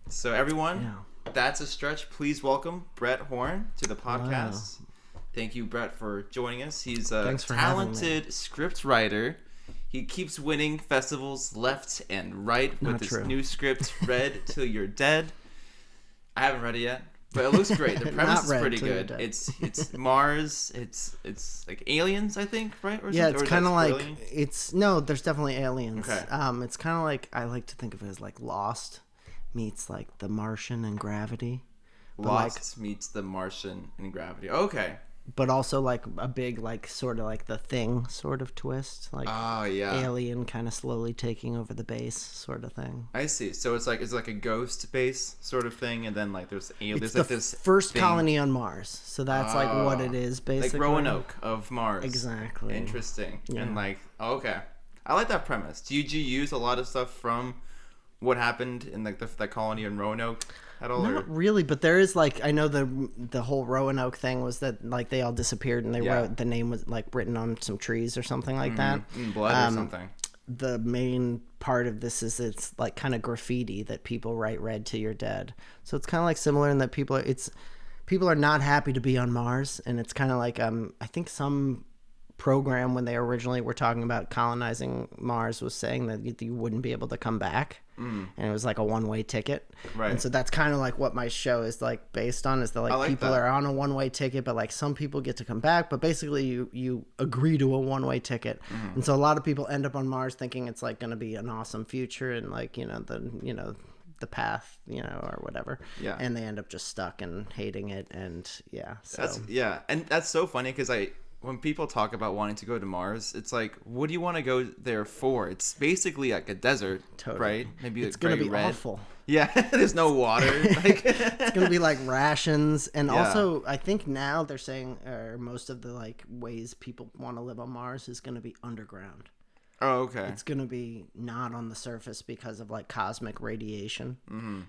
So everyone, that's a stretch. Please welcome Brecht Horn to the podcast. Wow. Thank you, Brecht, for joining us. He's a talented script writer. He keeps winning festivals left and right with his new script, Read Till You're Dead. I haven't read it yet, but it looks great. The premise is pretty good. It's Mars. It's like aliens, I think, right? Or yeah, it's kind of like there's definitely aliens. Okay. It's kind of like, I like to think of it as like Lost meets like The Martian and Gravity. Lost meets The Martian and Gravity. Okay. But also like a big like sort of like The Thing sort of twist, like alien kind of slowly taking over the base sort of thing. I see. So it's like a ghost base sort of thing, and then like there's aliens. It's like the this first thing. Colony on Mars. So that's like what it is basically. Like Roanoke of Mars. Exactly. Interesting. Yeah. And like okay, I like that premise. Do you use a lot of stuff from what happened in like that colony in Roanoke? At all, Not really, but there is like, I know the whole Roanoke thing was that like they all disappeared and they wrote the name was like written on some trees or something like that. Blood or something. The main part of this is it's like kind of graffiti that people write "Read Till You're Dead." So it's kind of like similar in that people are not happy to be on Mars, and it's kind of like I think some program when they originally were talking about colonizing Mars was saying that you wouldn't be able to come back. And it was like a one-way ticket. Right. And so that's kind of like what my show is like based on, is that like people are on a one-way ticket, but like some people get to come back, but basically you agree to a one-way ticket. And so a lot of people end up on Mars thinking it's like going to be an awesome future and like, the path, or whatever. Yeah. And they end up just stuck and hating it. And so. And that's so funny because when people talk about wanting to go to Mars, it's like, what do you want to go there for? It's basically like a desert, right? Maybe it's going to be awful. Yeah, there's no water. It's going to be like rations. And also, I think now they're saying most of the like ways people want to live on Mars is going to be underground. Oh, okay. It's going to be not on the surface because of like cosmic radiation.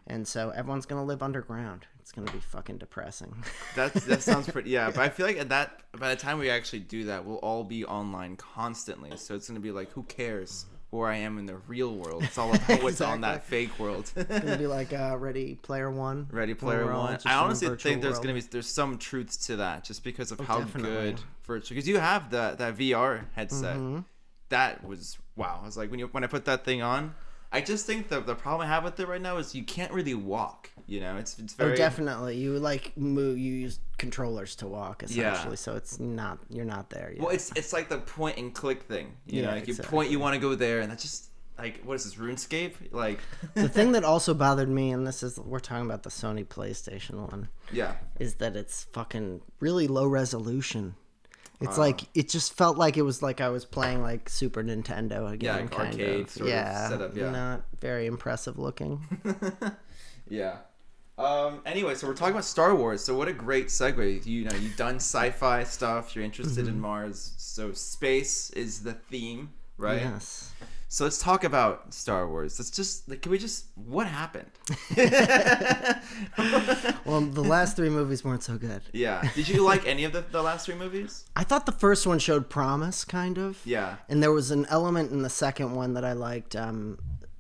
And so everyone's going to live underground. It's going to be fucking depressing. That sounds pretty, but I feel like by the time we actually do that, we'll all be online constantly. So it's going to be like, who cares where I am in the real world? It's all about what's on that fake world. It's going to be like Ready Player One. Ready Player One. I honestly think there's some truths to that just because of how good virtual, because you have that VR headset. That was wow. I was like, when I put that thing on, I just think the problem I have with it right now is you can't really walk. It's very definitely, you like move, you use controllers to walk essentially, so you're not there yet. Well, it's like the point and click thing. You point, you want to go there, and that's just like, what is this, RuneScape? Like the thing that also bothered me, and we're talking about the Sony PlayStation one, is that it's fucking really low resolution. It's like, it just felt like it was like I was playing like Super Nintendo again. Yeah, like kind arcade of. sort of setup, Not very impressive looking. Anyway, so we're talking about Star Wars. So what a great segue. You've done sci-fi stuff. You're interested in Mars. So space is the theme, right? Yes. So let's talk about Star Wars. What happened? Well, the last three movies weren't so good. Yeah. Did you like any of the last three movies? I thought the first one showed promise, kind of. Yeah. And there was an element in the second one that I liked,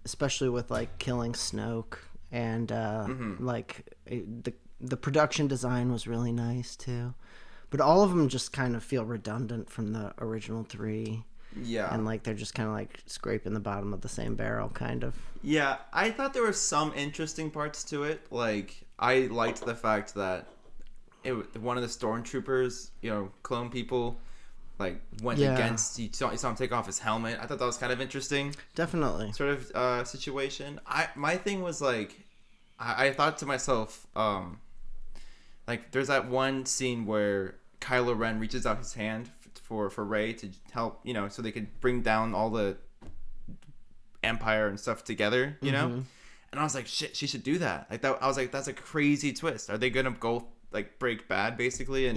especially with like killing Snoke, and like the production design was really nice too. But all of them just kind of feel redundant from the original three. Yeah. And like they're just kind of like scraping the bottom of the same barrel, kind of. Yeah, I thought there were some interesting parts to it. Like, I liked the fact that one of the stormtroopers, clone people, like went against. You saw him take off his helmet. I thought that was kind of interesting. Definitely. Sort of situation. My thing was like, I thought to myself, like there's that one scene where Kylo Ren reaches out his hand for Rey to help, so they could bring down all the Empire and stuff together, And I was like, shit, she should do that. Like that, I was like, that's a crazy twist. Are they gonna go like break bad basically and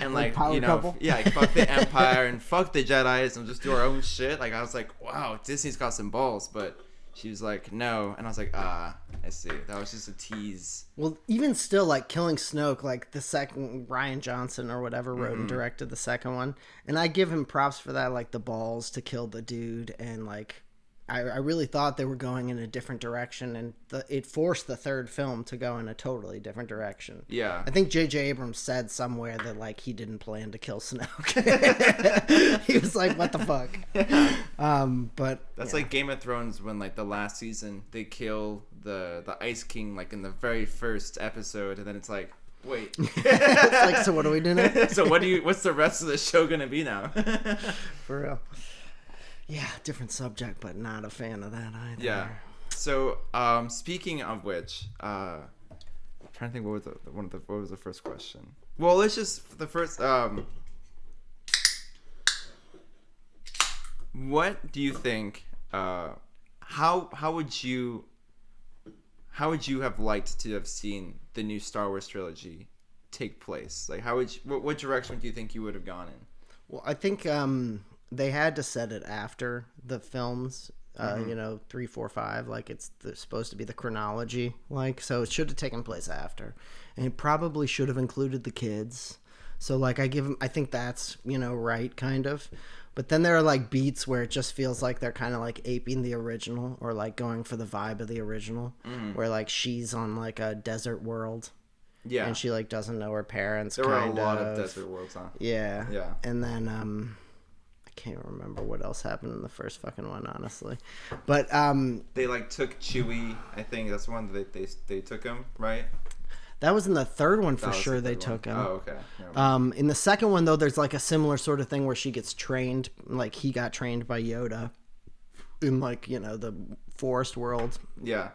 and like power couple? Like, fuck the Empire and fuck the Jedis and just do our own shit? Like I was like, wow, Disney's got some balls, but she was like, no. And I was like, I see. That was just a tease. Well, even still, like, killing Snoke, like, the second, Rian Johnson or whatever wrote and directed the second one. And I give him props for that, like, the balls to kill the dude and, like, I really thought they were going in a different direction, and it forced the third film to go in a totally different direction. Yeah. I think J.J. Abrams said somewhere that, like, he didn't plan to kill Snoke. He was like, what the fuck? But that's like Game of Thrones when, like, the last season, they kill the Ice King, like, in the very first episode, and then it's like, wait. It's like, so what are we doing now? So what's the rest of the show gonna be now? For real. Yeah, different subject, but not a fan of that either. Yeah. So, speaking of which, I'm trying to think what was the first question. Well, let's just the first. What do you think? How would you have liked to have seen the new Star Wars trilogy take place? Like, what direction do you think you would have gone in? Well, I think they had to set it after the films, 3, 4, 5. Like, it's supposed to be the chronology. Like, so it should have taken place after. And it probably should have included the kids. So, like, I think that's, right, kind of. But then there are, like, beats where it just feels like they're kind of, like, aping the original or, like, going for the vibe of the original. Where, like, she's on, like, a desert world. Yeah. And she, like, doesn't know her parents. There were a lot of desert worlds, huh? Yeah. Yeah. And then, I can't remember what else happened in the first fucking one, honestly. But, they, like, took Chewie. I think that's the one that they took him, right? that was in the third one for sure. They took him. Oh, okay. In the second one, though, there's, like, a similar sort of thing where she gets trained. Like, he got trained by Yoda in, like, the forest world. Yeah.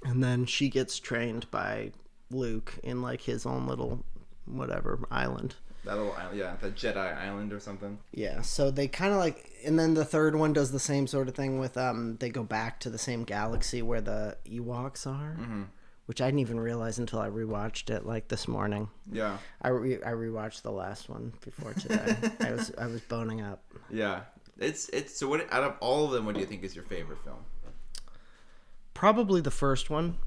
And then she gets trained by Luke in, like, his own little whatever island. That little island, yeah, the Jedi Island or something. Yeah, so they kind of like, and then the third one does the same sort of thing with they go back to the same galaxy where the Ewoks are, which I didn't even realize until I rewatched it like this morning. Yeah, I rewatched the last one before today. I was boning up. Yeah, it's so. What out of all of them, what do you think is your favorite film? Probably the first one.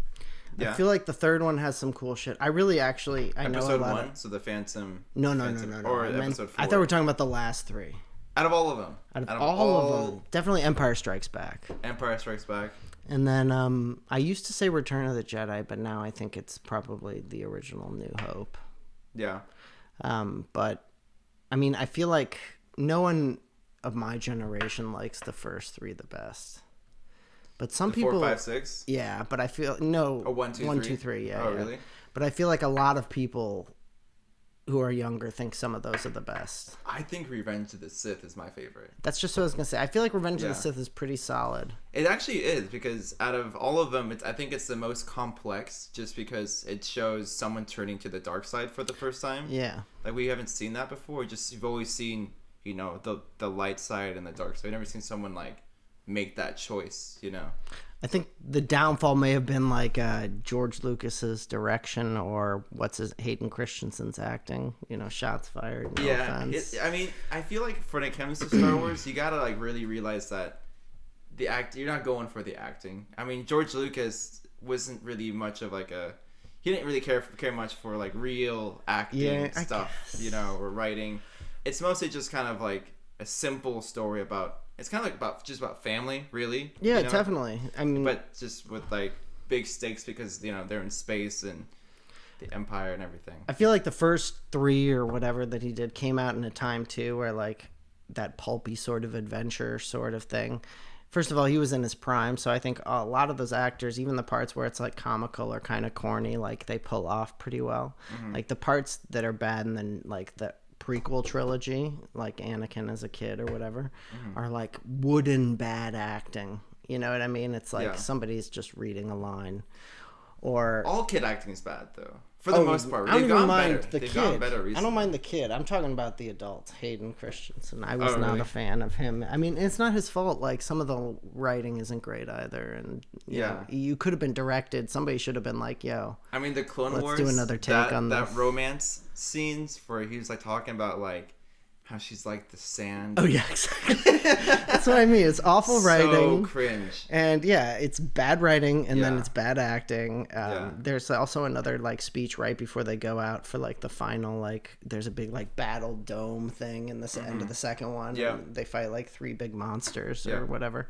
Yeah. I feel like the third one has some cool shit. I really actually I know a lot. Episode 1, so the Phantom. No. Or episode 4. I thought we were talking about the last 3. Out of all of them. Out of all of them, definitely Empire Strikes Back. Empire Strikes Back. And then I used to say Return of the Jedi, but now I think it's probably the original New Hope. Yeah. But I mean, I feel like no one of my generation likes the first 3 the best. But some people 4, 5, 6. Yeah, but I feel no. Oh, 1, 2, 3? 1, 2, 3. Yeah. Oh, really? But I feel like a lot of people who are younger think some of those are the best. I think Revenge of the Sith is my favorite. That's just what I was gonna say. I feel like Revenge of the Sith is pretty solid. It actually is, because out of all of them, I think it's the most complex, just because it shows someone turning to the dark side for the first time. Yeah. Like, we haven't seen that before. You've always seen, the light side and the dark side. We've never seen someone like make that choice. I think the downfall may have been like George Lucas's direction, or Hayden Christensen's acting. Shots fired. No offense. I feel like when it comes to Star Wars, you gotta like really realize that you're not going for the acting. I mean, George Lucas wasn't really much of like he didn't really care much for like real acting stuff, or writing. It's mostly just kind of like a simple story about. It's kind of like about family, really. Yeah, definitely. I mean, but just with like big stakes because they're in space and the Empire and everything. I feel like the first 3 or whatever that he did came out in a time too where like that pulpy sort of adventure sort of thing. First of all, he was in his prime, so I think a lot of those actors, even the parts where it's like comical or kind of corny, like they pull off pretty well. Like the parts that are bad, and then like the prequel trilogy, like Anakin as a kid or whatever, are like wooden bad acting. You know what I mean? It's like somebody's just reading a line. Or all kid acting is bad though, for the most part. I don't even mind the They've kid. gotten better recently. I don't mind the kid. I'm talking about the adult, Hayden Christensen. I was not a fan of him. I mean, it's not his fault. Like, some of the writing isn't great either, and you could have been directed. Somebody should have been like, "Yo." I mean, the Clone Wars. Let's do another take on that romance scenes where he was like talking about like how she's like the sand. Oh yeah, exactly. That's what I mean. It's awful writing. So cringe. And yeah, it's bad writing, and then Yeah. it's bad acting. Yeah. There's also another like speech right before they go out for like the final, like there's a big like battle dome thing in the end of the second one. Yeah. And they fight like 3 big monsters Yeah. or whatever,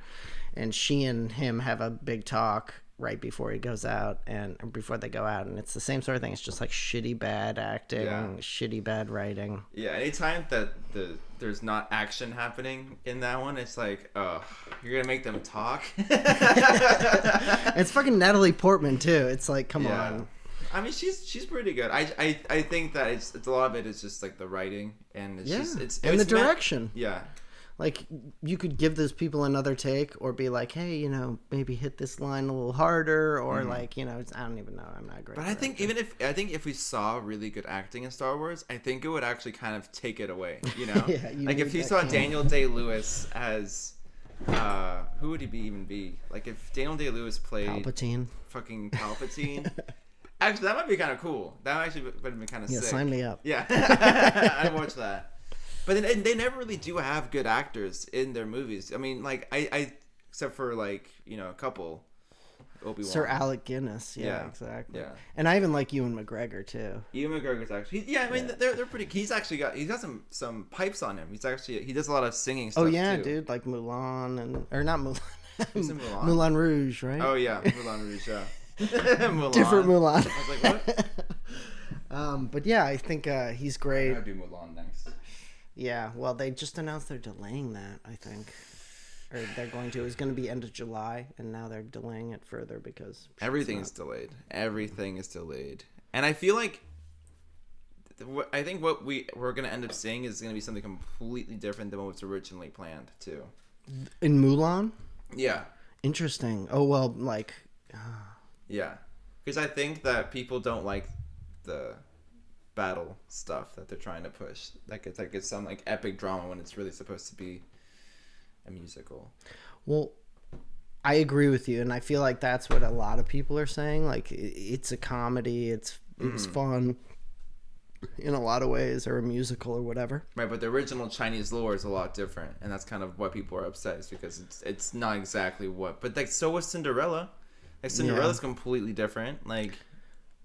and she and him have a big talk right before he goes out or before they go out, and it's the same sort of thing. It's just like shitty bad acting, shitty bad writing. Yeah, anytime that there's not action happening in that one, it's like, oh, you're gonna make them talk. It's fucking Natalie Portman too. It's like, come on. I mean, she's pretty good. I think that it's a lot of it is just like the writing and it's and the meant- direction. Yeah. Like, you could give those people another take or be like, hey, you know, maybe hit this line a little harder, or like, you know, I don't even know. I'm not great. But I think if we saw really good acting in Star Wars, I think it would actually kind of take it away, you know? Yeah, you like if need you that saw camp. Daniel Day-Lewis as who would he even be? Like if Daniel Day-Lewis played Palpatine. fucking Palpatine. Actually, that might be kind of cool. That actually would have been kind of sick. Sign me up. Yeah. I'd watch that. But then, they never really do have good actors in their movies. I mean, like, I except for, like, you know, a couple. Obi-Wan. Sir Alec Guinness. Yeah, Yeah. exactly. Yeah. And I even like Ewan McGregor, too. Ewan McGregor's actually... I mean, they're pretty... He's got some pipes on him. He does a lot of singing stuff, Oh, yeah, too. dude. Like Mulan or not Mulan. Who's in Mulan? Moulin Rouge, right? Oh, yeah. Moulin Rouge, yeah. Mulan. Different Mulan. I was like, what? But yeah, I think he's great. I'll do Mulan next. Yeah, well, they just announced they're delaying that, I think. Or they're going to. It was going to be end of July, and now they're delaying it further because... Everything is delayed. Everything is delayed. And I feel like... I think what we're going to end up seeing is going to be something completely different than what was originally planned, too. In Mulan? Yeah. Interesting. Oh, well, like... Yeah. Because I think that people don't like the battle stuff that they're trying to push. Like it's some like epic drama when it's really supposed to be a musical. Well, I agree with you, and I feel like that's what a lot of people are saying. Like, it's a comedy, it's fun in a lot of ways, or a musical or whatever. Right, but the original Chinese lore is a lot different, and that's kind of why people are upset, is because it's not exactly what. But like, so was Cinderella. Like Cinderella's completely different. Like,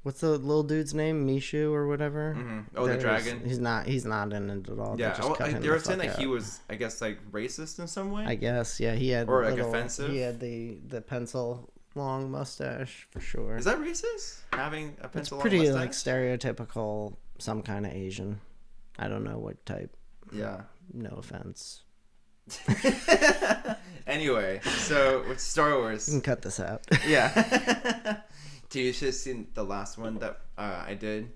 what's the little dude's name? Mishu or whatever. Mm-hmm. Oh, the dragon. He's not in it at all. Yeah, they they were saying that he was, I guess, like racist in some way. I guess, yeah, he had or like offensive. He had the pencil long mustache for sure. Is that racist? Having a pencil long pretty mustache? like stereotypical, some kind of Asian. I don't know what type. Yeah. No offense. Anyway, so with Star Wars, You can cut this out. yeah. Dude, you should have seen the last one that I did.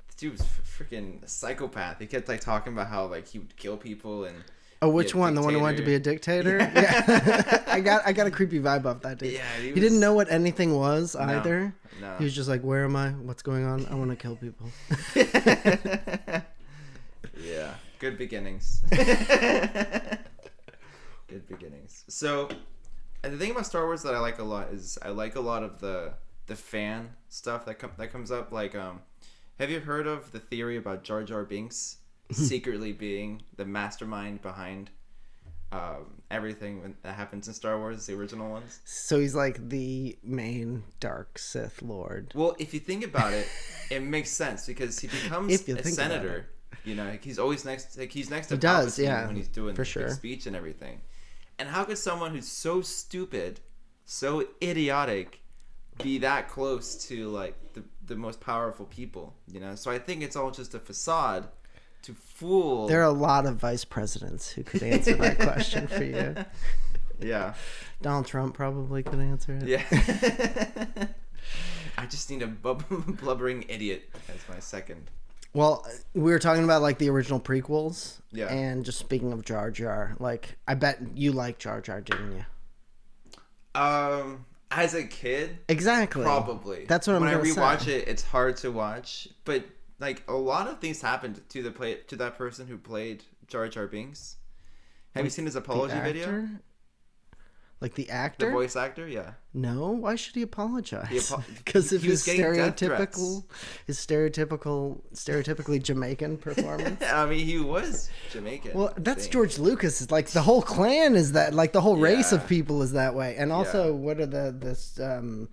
This dude was freaking a psychopath. He kept like talking about how like he would kill people and. Oh, which one? The one who wanted to be a dictator? Yeah. I got a creepy vibe off that dude. Yeah, he didn't know what anything was either. No. He was just like, "Where am I? What's going on? I want to kill people." Yeah, good beginnings. Good beginnings. So, and the thing about Star Wars that I like a lot is I like a lot of the fan stuff that comes up. Like, have you heard of the theory about Jar Jar Binks secretly being the mastermind behind everything that happens in Star Wars, the original ones? So he's like the main dark Sith Lord. Well, if you think about it, it makes sense because he becomes a senator. You know, like he's always next to Palpatine when he's doing the big speech and everything. And how could someone who's so stupid, so idiotic, be that close to like the most powerful people? You know, so I think it's all just a facade to fool. There are a lot of vice presidents who could answer that question for you. Yeah, Donald Trump probably could answer it. Yeah. I just need a blubbering idiot as my second. Well, we were talking about like the original prequels. Yeah. And just speaking of Jar Jar, like I bet you liked Jar Jar, didn't you? As a kid, exactly. Probably. That's what I'm gonna say. When I rewatch it, it's hard to watch, but like a lot of things happened to that person who played Jar Jar Binks. Have you seen his apology video? Like the The actor? voice actor, yeah. No, why should he apologize? He Because of he was his getting death threats. stereotypically Jamaican performance. I mean, he was Jamaican. Well, I that's think. George Lucas. It's like the whole clan is that, like the whole race Yeah. of people is that way. And also, Yeah. what are the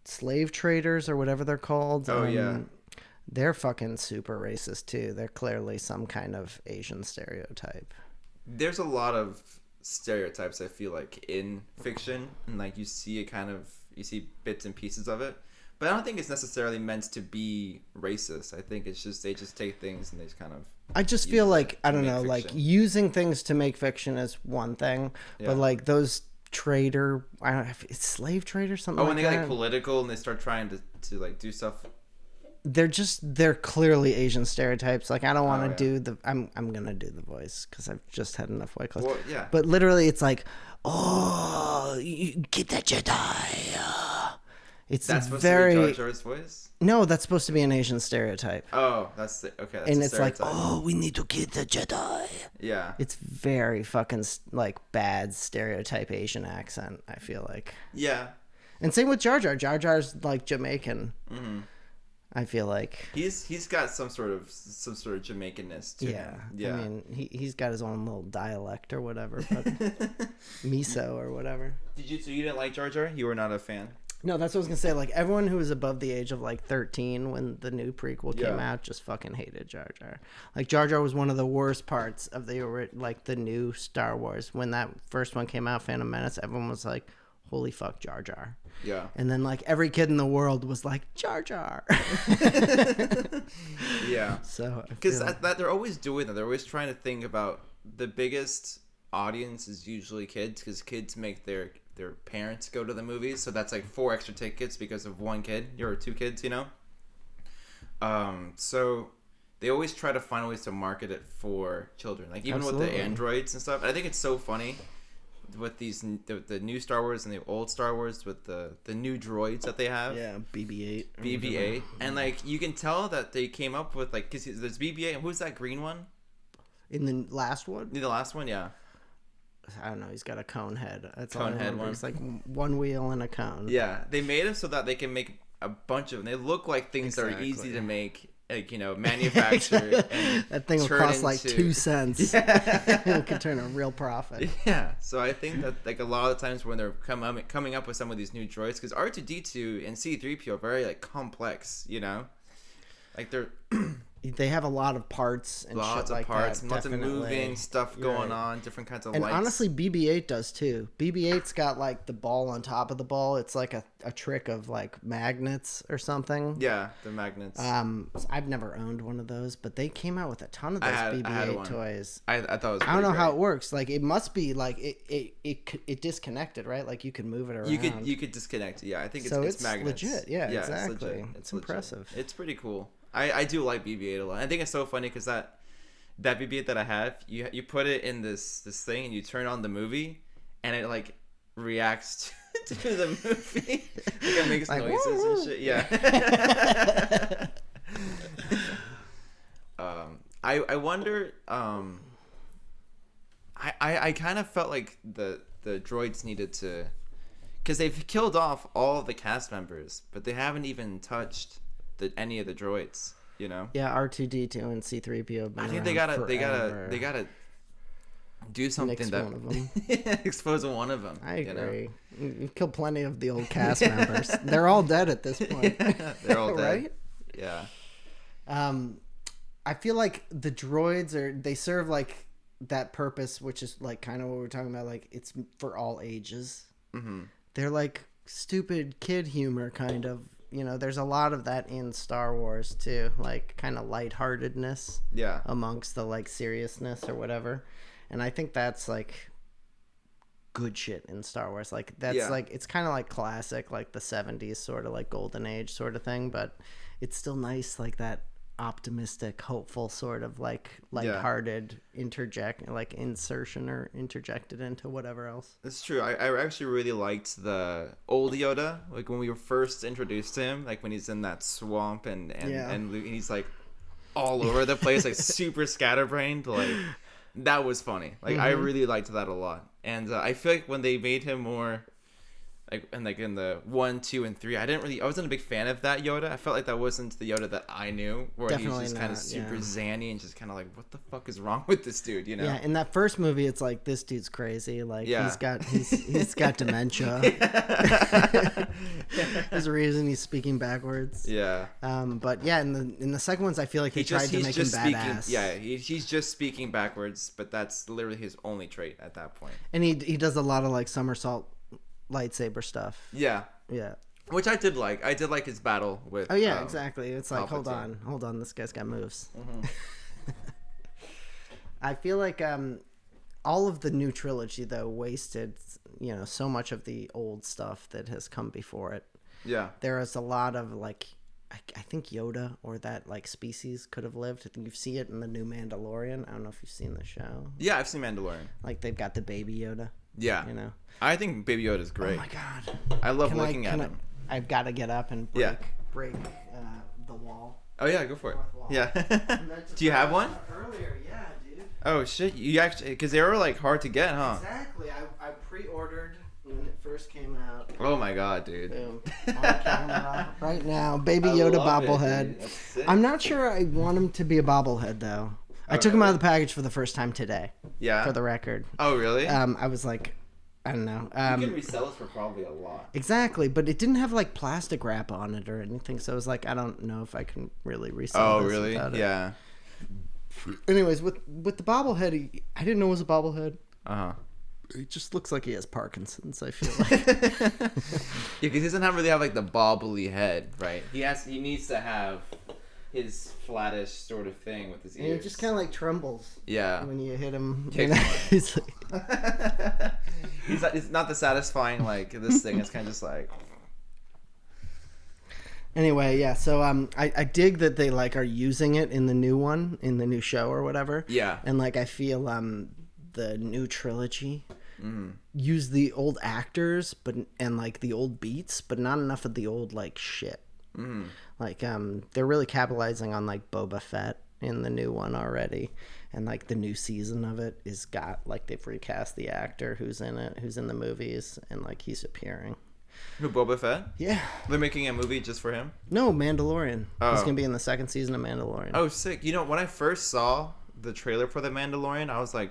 slave traders or whatever they're called? Oh, yeah. They're fucking super racist too. They're clearly some kind of Asian stereotype. There's a lot of stereotypes, I feel like, in fiction, and like you see bits and pieces of it, but I don't think it's necessarily meant to be racist. I think it's just they just take things and they just kind of I just use feel it like, I to don't make know, like fiction. using things to make fiction is one thing, Yeah. but like those trader, I don't know, it's slave trade or something Oh, when like they that. get like political and they start trying to like do stuff. They're clearly Asian stereotypes. Like I don't want to yeah. do the I'm gonna do the voice because I've just had enough White Claws. Well, yeah. But literally, it's like, oh, you get that Jedi. It's That's supposed very to be Jar Jar's voice. no. That's supposed to be an Asian stereotype, Oh, okay. That's and a it's like, stereotype. oh, we need to get the Jedi. Yeah. It's very fucking like bad stereotype Asian accent. I feel like, Yeah. and same with Jar Jar. Jar Jar's like Jamaican. Mm-hmm. I feel like. He's got some sort of Jamaicanness to Yeah. him. Yeah. I mean, he's got his own little dialect or whatever, but miso or whatever. So you didn't like Jar Jar? You were not a fan? No, that's what I was gonna say. Like everyone who was above the age of like 13 when the new prequel came Yeah. out just fucking hated Jar Jar. Like Jar Jar was one of the worst parts of the new Star Wars. When that first one came out, Phantom Menace, everyone was like, "Holy fuck, Jar Jar!" Yeah. And then like every kid in the world was like, "Jar Jar." Yeah. So I Because feel- that they're always doing that. They're always trying to think about the biggest audience is usually kids, because kids make their parents go to the movies. So that's like 4 extra tickets because of one kid or 2 kids, you know. So they always try to find ways to market it for children, like even with Absolutely. the androids and stuff. I think it's so funny with these the new Star Wars and the old Star Wars with the new droids that they have. yeah, BB-8. or BB-8, whatever. and like you can tell that they came up with like, because there's BB-8 and who's that green one? In the last one, The last one, yeah. I don't know. He's got a cone head. That's Cone all I head remember. one. It's like one wheel and a cone. Yeah, they made them so that they can make a bunch of them. They look like things that are easy Exactly. to make, like, you know, manufacture. And That thing will turn cost like into- 2 cents. It could turn a real profit. Yeah, so I think that like a lot of the times when they're coming up with some of these new droids, because R2D2 and C3PO are very like complex, you know, like they're They have a lot of parts and lots shit of like parts that. and lots of Definitely. moving stuff You're going right. on, different kinds of And lights. honestly, BB-8 does too. BB-8's got like the ball on top of the ball. It's like a trick of like magnets or something. Yeah, the magnets. I've never owned one of those, but they came out with a ton of those I had BB-8 one. toys. I thought it was. I don't know pretty how great. it works. Like it must be like it disconnected, right? Like you could move it around. You could disconnect. Yeah, I think So it's it's magnets. legit. Yeah, it's exactly. legit. It's legit. impressive. It's pretty cool. I do like BB-8 a lot. I think it's so funny because that BB-8 that I have, you put it in this thing and you turn on the movie, and it like reacts to the movie. Like it makes Like, noises woo, woo. and shit. Yeah. I wonder. I kind of felt like the droids needed to, because they've killed off all of the cast members, but they haven't even touched any of the droids. You know. Yeah, R2D2 and C3PO. Have been I think around they forever. gotta do something Nix that one of them. expose one of them. I you know? agree. You've killed plenty of the old cast members. They're all dead at this point. They're all dead. Right? Yeah. I feel like the droids they serve like that purpose, which is like kind of what we're talking about. Like it's for all ages. Mm-hmm. They're like stupid kid humor, kind of. You know, there's a lot of that in Star Wars too, like kind of lightheartedness Yeah. amongst the like seriousness or whatever. And I think that's like good shit in Star Wars. Like that's Yeah. like it's kind of like classic, like the 70s sort of like golden age sort of thing, but it's still nice, like that optimistic, hopeful sort of like lighthearted insertion or interjected into whatever else. It's true. I actually really liked the old Yoda, like when we were first introduced to him, like when he's in that swamp and Yeah. and he's like all over the place, like super scatterbrained. Like that was funny. Like I really liked that a lot. And I feel like when they made him more like in the 1, 2, and 3, I wasn't a big fan of that Yoda. I felt like that wasn't the Yoda that I knew, where Definitely he's just kind of not, super yeah. zany and just kind of like, what the fuck is wrong with this dude, you know? Yeah, in that first movie, it's like, this dude's crazy. Like, Yeah. he's got dementia. There's a reason he's speaking backwards. Yeah. But yeah, in the second ones, I feel like they tried to make him badass. Yeah, he's just speaking backwards, but that's literally his only trait at that point. And he does a lot of like somersault lightsaber stuff. Yeah. Yeah. Which I did like. I did like his battle with. Oh yeah, exactly. It's like, Palpatine. hold on, this guy's got moves. Mm-hmm. I feel like all of the new trilogy though wasted, so much of the old stuff that has come before it. Yeah. There is a lot of like, I think Yoda or that like species could have lived. I think you see it in the new Mandalorian. I don't know if you've seen the show. Yeah, I've seen Mandalorian. Like they've got the baby Yoda. Yeah. I think Baby Yoda is great. Oh my god. I love looking at him. I've got to get up and break the wall. Oh yeah, go for it. Wall. Yeah. Do you have one? Earlier, yeah, dude. Oh shit! You actually, because they were like hard to get, huh? Exactly. I pre-ordered when it first came out. Oh my god, dude. Boom. On camera right now, Baby Yoda bobblehead. I'm not sure I want him to be a bobblehead though. I took him out of the package for the first time today. Yeah. For the record. Oh really? I was like, I don't know. You can resell it for probably a lot. Exactly, but it didn't have like plastic wrap on it or anything, so I was like, I don't know if I can really resell this without it. Yeah. Anyways, with the bobblehead, I didn't know it was a bobblehead. Uh-huh. It just looks like he has Parkinson's, I feel like. Yeah, because he doesn't really have like the bobbly head, right? He needs to have his flattish sort of thing with his ears. And it just kind of like trembles. Yeah. When you hit him. He's it's not the satisfying like this thing. It's kind of just like. Anyway, yeah. So I dig that they like are using it in the new one, in the new show or whatever. Yeah. And like I feel the new trilogy use the old actors, and like the old beats, but not enough of the old like shit. Like they're really capitalizing on like Boba Fett in the new one already, and like the new season of it is got like they've recast the actor who's in it, who's in the movies, and like he's appearing. Who, Boba Fett? Yeah. They're making a movie just for him? No, Mandalorian. Oh. He's gonna be in the second season of Mandalorian. Oh, sick. When I first saw the trailer for the Mandalorian, I was like,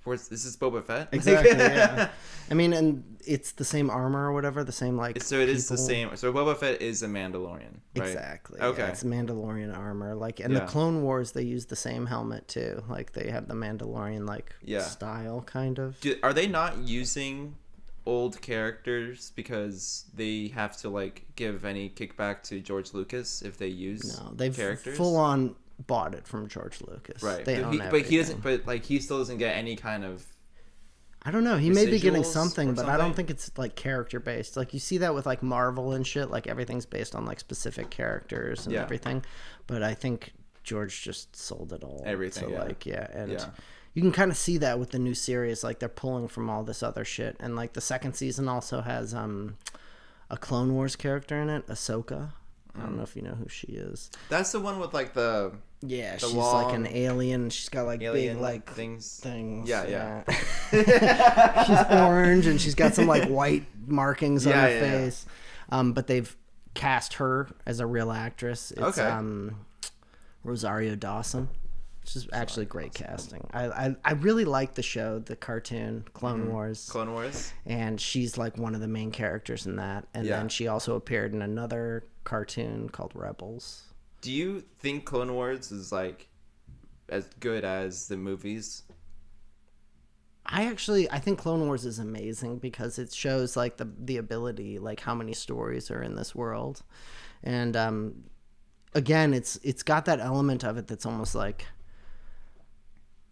is this Boba Fett? Exactly, yeah. I mean, and it's the same armor or whatever, the same like. So it is the same. So Boba Fett is a Mandalorian, right? Exactly. Okay. Yeah, it's Mandalorian armor, like, and the Clone Wars they use the same helmet too. Like they have the Mandalorian like style, kind of. Are they not using old characters because they have to like give any kickback to George Lucas if they use they've characters? Full on bought it from George Lucas. Right. They own but he doesn't. But like he still doesn't get any kind of. I don't know. He may be getting Residuals something, or but I don't think it's like character based. Like you see that with like Marvel and shit. Like everything's based on like specific characters and everything. But I think George just sold it all. Everything. And you can kind of see that with the new series. Like they're pulling from all this other shit. And like the second season also has a Clone Wars character in it, Ahsoka. I don't know if you know who she is. That's the one with like the. Yeah, she's like an alien. She's got like big like things. Yeah. She's orange and she's got some like white markings on her face. But they've cast her as a real actress. It's Rosario Dawson. Which is actually great casting. I really like the show, the cartoon, Clone Wars. Clone Wars. And she's like one of the main characters in that. And then she also appeared in another cartoon called Rebels. Do you think Clone Wars is like as good as the movies? I think Clone Wars is amazing because it shows like the ability, like how many stories are in this world. And again, it's got that element of it that's almost like,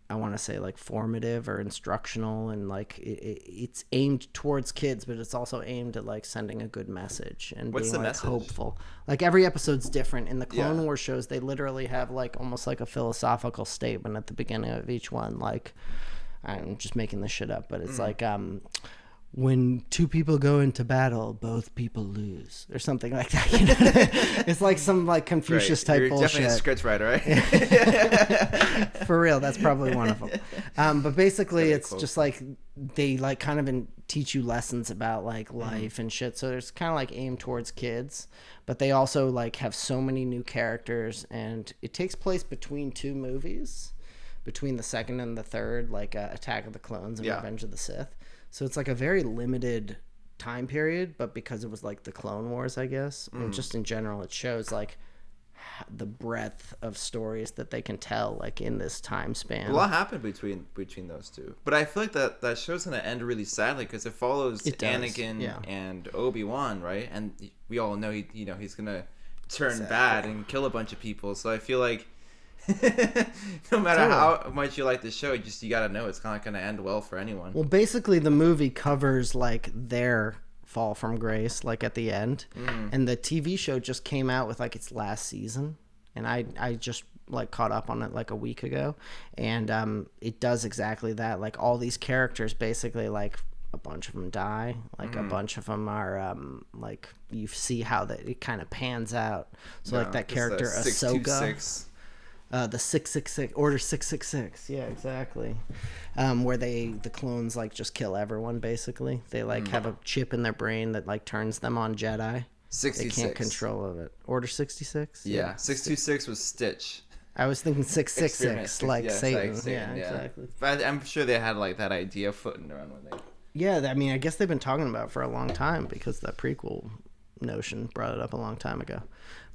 I want to say like formative or instructional, and like it's aimed towards kids, but it's also aimed at like sending a good message and being like hopeful. Like every episode's different. In the Clone Wars shows, they literally have like almost like a philosophical statement at the beginning of each one. Like, I'm just making this shit up, but it's like when two people go into battle, both people lose, or something like that. You know? It's like some like Confucius type You're bullshit. definitely a script writer, right? For real, that's probably one of them. But basically, it's close. just like they like kind of teach you lessons about like life and shit. So it's kind of like aimed towards kids, but they also like have so many new characters, and it takes place between two movies, between the second and the third, like Attack of the Clones and Revenge of the Sith. So it's like a very limited time period, but because it was like the Clone Wars, I guess, and just in general, it shows like the breadth of stories that they can tell like in this time span. A lot happened between those two, but I feel like that show's gonna end really sadly because it follows Anakin and Obi-Wan, right? And we all know he's gonna turn bad and kill a bunch of people. So I feel like no matter how much you like the show, you gotta know it's not gonna end well for anyone. Well, basically, the movie covers like their fall from grace, like at the end, and the TV show just came out with like its last season, and I just like caught up on it like a week ago, and it does exactly that. Like all these characters, basically, like a bunch of them die, like a bunch of them are like you see how that it kind of pans out. So like that character Ahsoka. The 666 Order 666, yeah, exactly. Where the clones like just kill everyone. Basically, they like have a chip in their brain that like turns them on Jedi. 66. They can't control of it. Order 66. Yeah, 626 was Stitch. I was thinking 666, like Satan. Like yeah, exactly. But I'm sure they had like that idea floating around when they. Yeah, I mean, I guess they've been talking about it for a long time because the prequel notion brought it up a long time ago.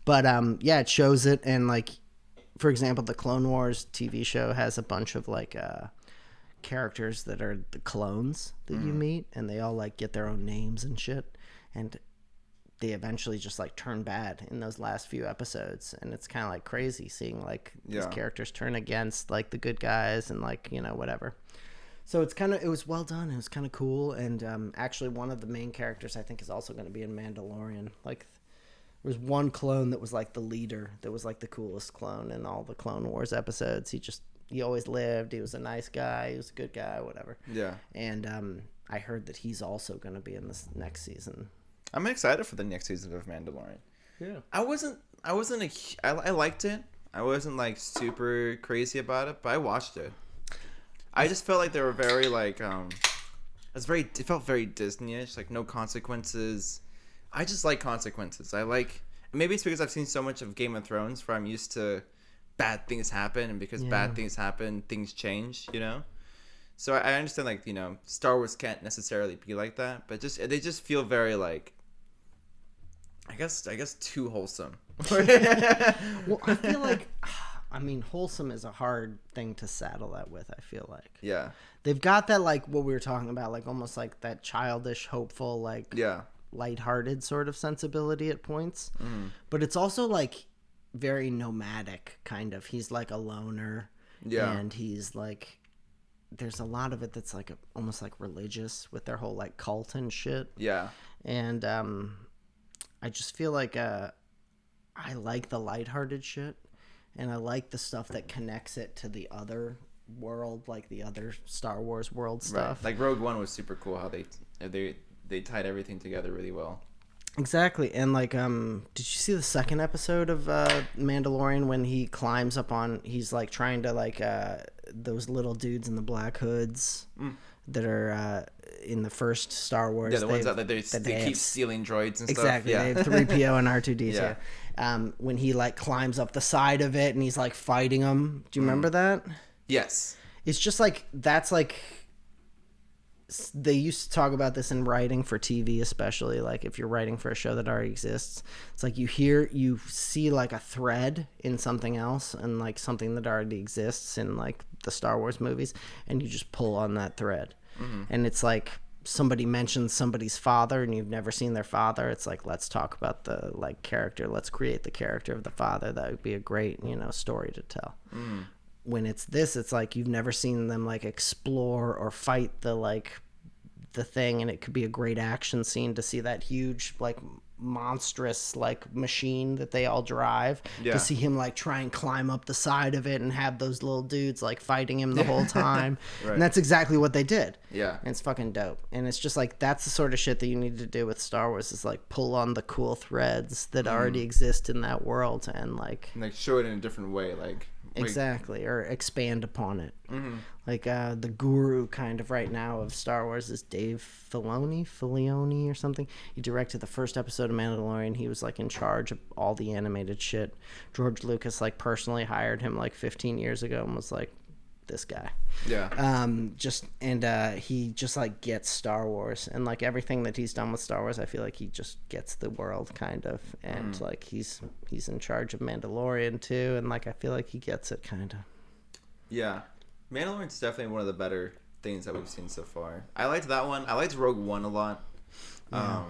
But yeah, it shows it, and like. For example, the Clone Wars TV show has a bunch of like characters that are the clones that you meet, and they all like get their own names and shit, and they eventually just like turn bad in those last few episodes, and it's kind of like crazy seeing like these characters turn against like the good guys and like whatever. So it was well done. It was kind of cool, and actually one of the main characters I think is also going to be in Mandalorian. Like. There was one clone that was like the leader, that was like the coolest clone in all the Clone Wars episodes. He always lived. He was a nice guy. He was a good guy, whatever. Yeah. And I heard that he's also going to be in this next season. I'm excited for the next season of Mandalorian. Yeah. I liked it. I wasn't like super crazy about it, but I watched it. I just felt like they were very like it felt very Disney-ish, like no consequences. I just like consequences. Maybe it's because I've seen so much of Game of Thrones where I'm used to bad things happen, and because bad things happen, things change, So I understand like, Star Wars can't necessarily be like that, but they just feel very like I guess too wholesome. Well, I feel like wholesome is a hard thing to saddle that with, I feel like. Yeah. They've got that like what we were talking about, like almost like that childish, hopeful, like lighthearted sort of sensibility at points, but it's also like very nomadic kind of. He's like a loner, and he's like there's a lot of it that's like almost like religious with their whole like cult and shit. And I just feel like I like the lighthearted shit, and I like the stuff that connects it to the other world, like the other Star Wars world stuff. Like Rogue One was super cool how they tied everything together really well. Exactly. And like did you see the second episode of Mandalorian when he climbs up on, he's like trying to like those little dudes in the black hoods that are in the first Star Wars. Yeah, the ones that they keep stealing droids and stuff. Exactly. They have 3PO and R2D2. When he like climbs up the side of it and he's like fighting them. Do you remember that? Yes. It's just like that's like they used to talk about this in writing for TV, especially like if you're writing for a show that already exists. It's like you see like a thread in something else and like something that already exists in like the Star Wars movies, and you just pull on that thread. And it's like somebody mentions somebody's father and you've never seen their father. It's like, let's talk about the like character. Let's create the character of the father. That would be a great, story to tell. When it's this, it's like you've never seen them like explore or fight the thing, and it could be a great action scene to see that huge like monstrous like machine that they all drive, Yeah. to see him like try and climb up the side of it and have those little dudes like fighting him the whole time. Right. And that's exactly what they did. Yeah. And it's fucking dope. And it's just like, that's the sort of shit that you need to do with Star Wars, is like pull on the cool threads that already exist in that world and like show it in a different way, like exactly, or expand upon it. Mm-hmm. Like the guru kind of right now of Star Wars is Dave Filoni or something. He directed the first episode of Mandalorian. He was like in charge of all the animated shit. George Lucas like personally hired him like 15 years ago and was like, this guy. Yeah. He just like gets Star Wars, and like everything that he's done with Star Wars, I feel like he just gets the world kind of, and like he's in charge of Mandalorian too, and like I feel like he gets it kind of. Yeah. Mandalorian's definitely one of the better things that we've seen so far. I liked that one. I liked Rogue One a lot. Yeah.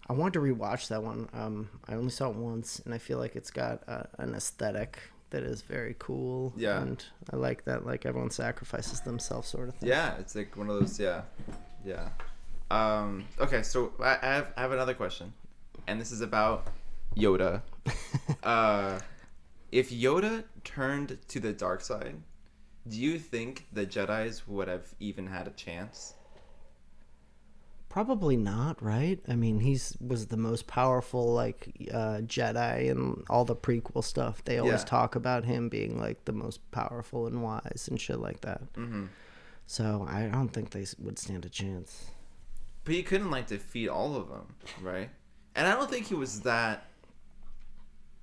I wanted to rewatch that one. I only saw it once, and I feel like it's got an aesthetic that is very cool. Yeah. And I like that, like, everyone sacrifices themselves sort of thing. Yeah, it's like one of those, yeah. Okay, so I have another question, and this is about Yoda. If Yoda turned to the dark side, do you think the Jedis would have even had a chance? Probably not, right? I mean, was the most powerful, like, Jedi in all the prequel stuff. They always talk about him being, like, the most powerful and wise and shit like that. Mm-hmm. So I don't think they would stand a chance. But he couldn't, like, defeat all of them, right? And I don't think he was that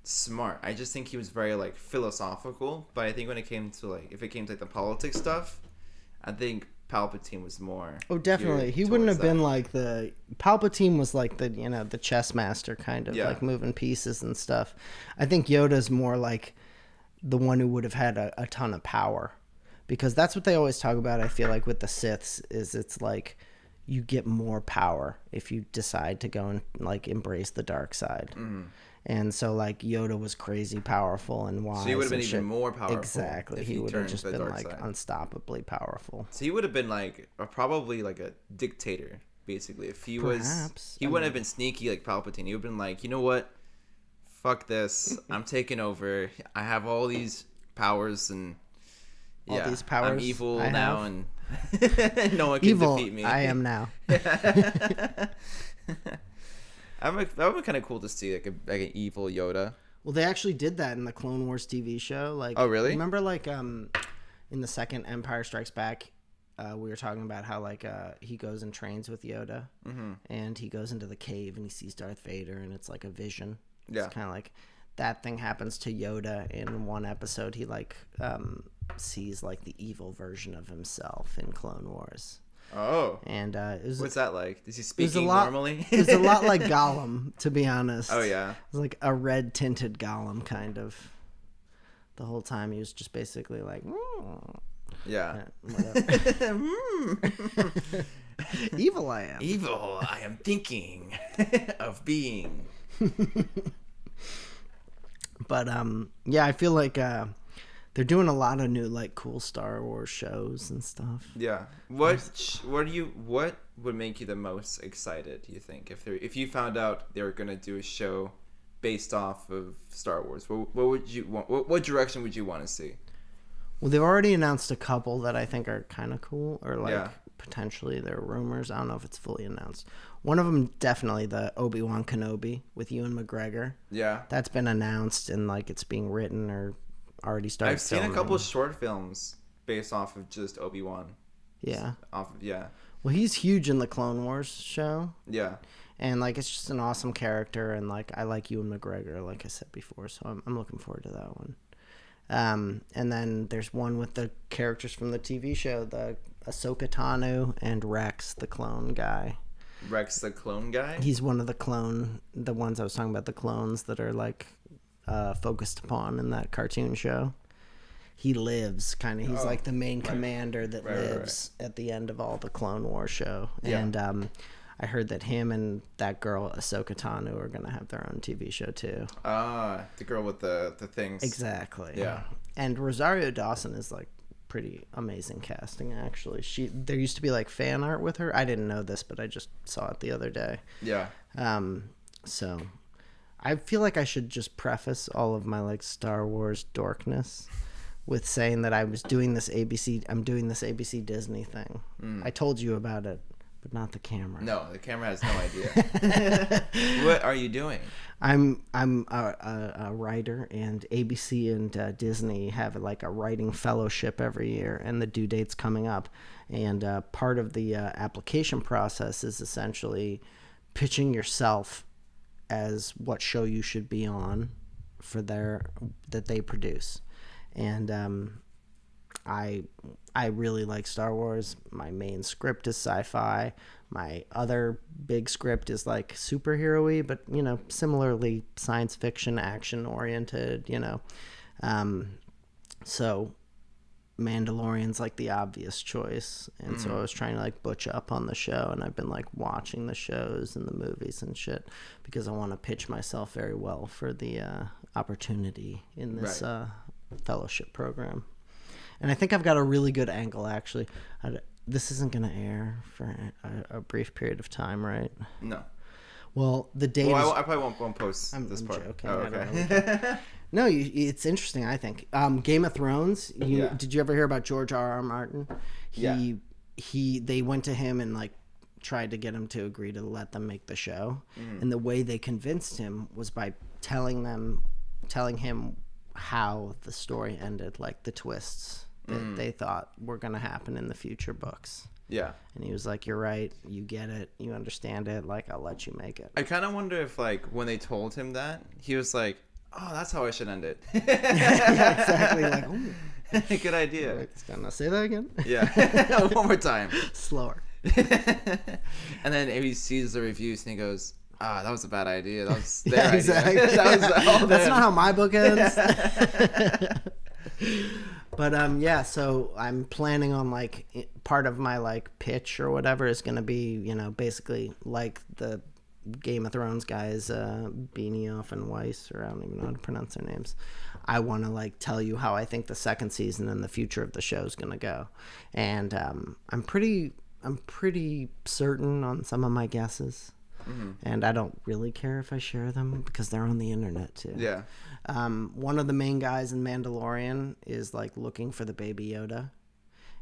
smart. I just think he was very, like, philosophical. But I think when it came to, like, if it came to, like, the politics stuff, I think Palpatine was more. Oh, definitely. He wouldn't have been like Palpatine was like the chess master kind of, like moving pieces and stuff. I think Yoda's more like the one who would have had a ton of power, because that's what they always talk about. I feel like with the Siths is it's like you get more power if you decide to go and like embrace the dark side. Mm. And so, like, Yoda was crazy powerful and wise. So he would have been even more powerful. Exactly. He would have just been, like, unstoppably powerful. So he would have been, like, probably, like, a dictator, basically. If he Perhaps. He wouldn't have been sneaky like Palpatine. He would have been like, you know what? Fuck this. I'm taking over. I have all these powers, and all these powers I'm evil now, and no one can defeat me. I am now. That would be kind of cool to see, like an evil Yoda. Well, they actually did that in the Clone Wars TV show. Like, oh, really? Remember, like, in the second Empire Strikes Back, we were talking about how, like, he goes and trains with Yoda, and he goes into the cave and he sees Darth Vader, and it's like a vision. Yeah. It's kind of like that thing happens to Yoda in one episode. He, like, sees, like, the evil version of himself in Clone Wars. Oh. And what's that like? Is he speaking normally? It was a lot like Gollum, to be honest. Oh, yeah. It was like a red tinted Gollum, kind of. The whole time he was just basically like, yeah. Evil I am. Evil I am thinking of being. But yeah, I feel like they're doing a lot of new, like, cool Star Wars shows and stuff. Yeah. What would make you the most excited, do you think? If you found out they were going to do a show based off of Star Wars, what would you want? What direction would you want to see? Well, they've already announced a couple that I think are kind of cool, or like potentially they're rumors. I don't know if it's fully announced. One of them definitely the Obi-Wan Kenobi with Ewan McGregor. Yeah. That's been announced, and like it's being written or already started. I've seen a couple of short films based off of just Obi-Wan. Yeah. Yeah. Well, he's huge in the Clone Wars show. Yeah. And like it's just an awesome character, and like I like Ewan McGregor, like I said before, so I'm looking forward to that one. And then there's one with the characters from the TV show, the Ahsoka Tano and Rex, the clone guy. Rex, the clone guy? He's one of the ones I was talking about, the clones that are like focused upon in that cartoon show. He lives kind of. He's like the main commander that lives at the end of all the Clone Wars show. Yeah. And I heard that him and that girl Ahsoka Tano are gonna have their own TV show too. The girl with the things. Exactly. Yeah. And Rosario Dawson is like pretty amazing casting, actually. There used to be like fan art with her. I didn't know this, but I just saw it the other day. Yeah. So I feel like I should just preface all of my like Star Wars dorkness with saying that I'm doing this ABC Disney thing. I told you about it, but not the camera. No, the camera has no idea. What are you doing? I'm a writer, and ABC and Disney have like a writing fellowship every year, and the due date's coming up. And part of the application process is essentially pitching yourself as what show you should be on for that they produce. And I really like Star Wars. My main script is sci-fi. My other big script is like superhero-y, but similarly science fiction, action oriented. So Mandalorian's like the obvious choice, and so I was trying to like butch up on the show, and I've been like watching the shows and the movies and shit because I want to pitch myself very well for the opportunity in this fellowship program. And I think I've got a really good angle, actually. This isn't going to air for a brief period of time, right? No. Well, the date. Well, I probably won't post this part. Joking. Oh, okay. No, it's interesting, I think. Game of Thrones. Did you ever hear about George R.R. Martin? They went to him and like tried to get him to agree to let them make the show, and the way they convinced him was by telling him how the story ended, like the twists that they thought were going to happen in the future books. Yeah. And he was like, "You're right. You get it. You understand it. Like, I'll let you make it." I kind of wonder if, like, when they told him that, he was like, "Oh, that's how I should end it." Yeah, exactly. Like, ooh. Good idea. It's gonna say that again. Yeah. One more time. Slower. And then he sees the reviews and he goes, that was a bad idea. That was their idea. Exactly. That's not how my book ends. But so I'm planning on like part of my like pitch or whatever is going to be, basically like the Game of Thrones guys, Benioff and Weiss, or I don't even know how to pronounce their names. I want to like tell you how I think the second season and the future of the show is going to go. And I'm pretty certain on some of my guesses. And I don't really care if I share them because they're on the internet too. Yeah. One of the main guys in Mandalorian is like looking for the Baby Yoda,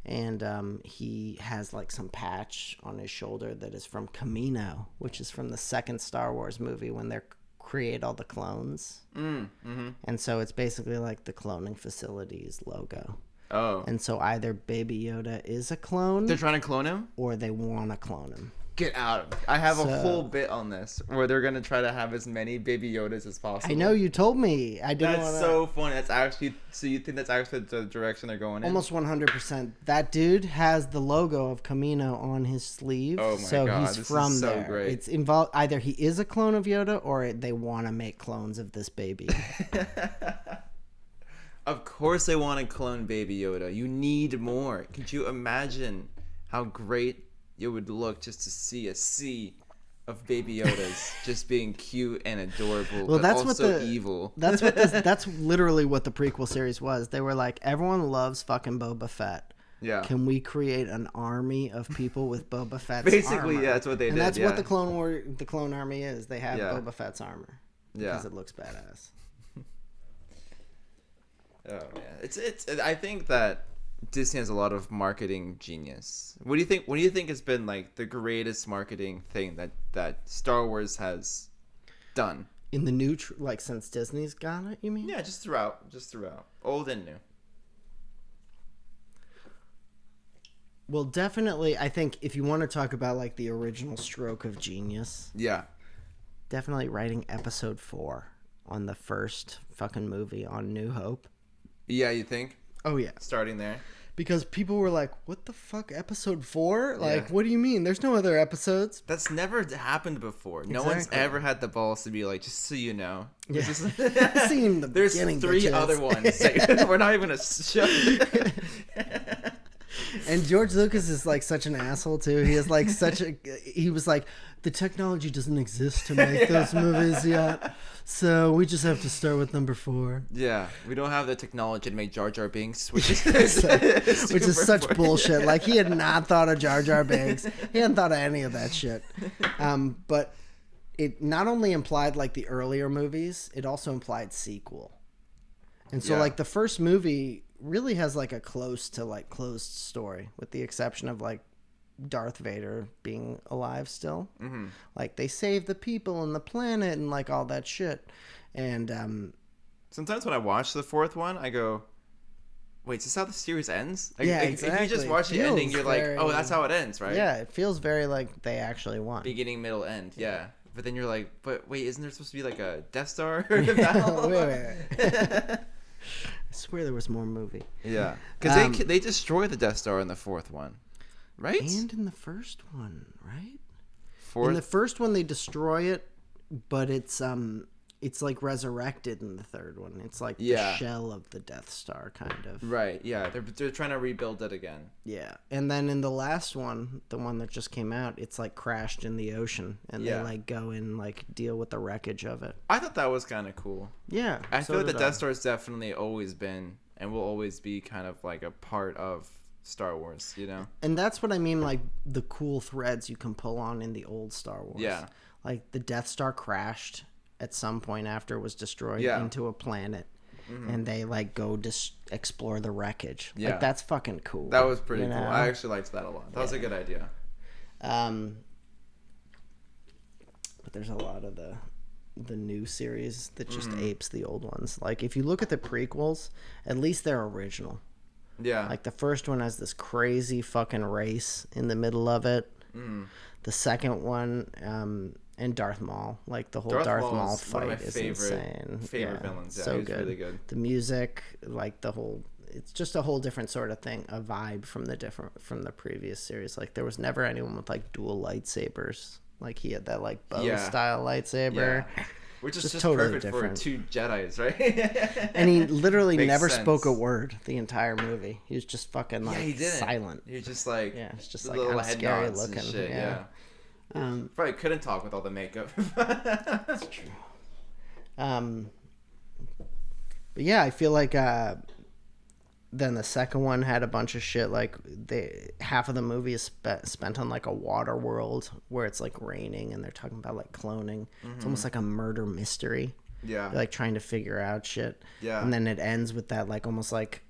and he has like some patch on his shoulder that is from Camino, which is from the second Star Wars movie when they create all the clones. And so it's basically like the cloning facility's logo. Oh. And so either Baby Yoda is a clone. They're trying to clone him? Or they want to clone him. Get out. I have a whole bit on this where they're going to try to have as many Baby Yodas as possible. I know, you told me. That's so funny. That's actually, so you think that's actually the direction they're going in? Almost 100%. That dude has the logo of Camino on his sleeve. Oh my God. He's this from is so there. great. It's involved. Either he is a clone of Yoda or they want to make clones of this baby. Of course they want to clone Baby Yoda. You need more. Could you imagine how great it would look just to see a sea of Baby Yodas just being cute and adorable, well, but that's also what evil. That's literally what the prequel series was. They were like, everyone loves fucking Boba Fett. Yeah. Can we create an army of people with Boba Fett's Basically, armor? yeah, that's what they did. And that's yeah. what the clone army is. They have Boba Fett's armor because it looks badass. Oh man, it's. I think that Disney has a lot of marketing genius. What do you think? What do you think has been like the greatest marketing thing that Star Wars has done in the new like since Disney's got it? You mean? Yeah, just throughout, old and new. Well, definitely, I think if you want to talk about like the original stroke of genius, definitely writing Episode 4 on the first fucking movie on New Hope. Yeah, you think? Oh yeah, starting there. Because people were like, what the fuck, Episode 4? Like, what do you mean? There's no other episodes. That's never happened before. No one's ever had the balls to be like, just so you know. Yeah. There's 3 other ones. We're not even a show. And George Lucas is like such an asshole too. He is like he was like, the technology doesn't exist to make those movies yet, so we just have to start with number 4. Yeah, we don't have the technology to make Jar Jar Binks, which is which is such bullshit. Like, he had not thought of Jar Jar Binks. He hadn't thought of any of that shit. But it not only implied like the earlier movies, it also implied sequel. And so like the first movie really has like a close to like closed story, with the exception of like Darth Vader being alive still. Mm-hmm. Like they save the people and the planet and like all that shit. And sometimes when I watch the fourth one, I go, wait, is this how the series ends? Like, yeah, like, exactly. If you just watch the ending, you're like, oh, that's how it ends, right? Yeah, it feels very like they actually won. Beginning, middle, end, yeah. But then you're like, but wait, isn't there supposed to be like a Death Star? wait. I swear there was more movie. Yeah, because they destroy the Death Star in the fourth one, right? And in the first one, right? Fourth? In the first one, they destroy it, but it's like resurrected in the third one. It's like the shell of the Death Star, kind of. Right. Yeah, they're trying to rebuild it again. Yeah, and then in the last one, the one that just came out, it's like crashed in the ocean, and they like go and like deal with the wreckage of it. I thought that was kind of cool. Yeah, I feel like the Death Star has definitely always been and will always be kind of like a part of Star Wars, you know? And that's what I mean, like the cool threads you can pull on in the old Star Wars. Yeah. Like the Death Star crashed at some point after it was destroyed into a planet. Mm-hmm. And they like go explore the wreckage. Yeah. Like that's fucking cool. That was pretty cool. I actually liked that a lot. That was a good idea. But there's a lot of the new series that just apes the old ones. Like if you look at the prequels, at least they're original. Yeah. Like the first one has this crazy fucking race in the middle of it. Mm. The second one, and Darth Maul, like the whole Darth Maul fight is insane. Favorite villains. Yeah, so good. Really good. The music, like the whole, it's just a whole different sort of thing, a vibe from the previous series. Like there was never anyone with like dual lightsabers. Like he had that like bow style lightsaber. Yeah. Which is just totally perfect different. for two Jedis, right? And he literally never spoke a word the entire movie. He was just fucking like silent. He was just like it's just like kind of scary looking. And shit, probably couldn't talk with all the makeup. That's true. But yeah, I feel like then the second one had a bunch of shit. Like half of the movie is spent on like a water world where it's like raining and they're talking about like cloning. It's almost like a murder mystery. Yeah, you're like trying to figure out shit. Yeah, and then it ends with that like almost like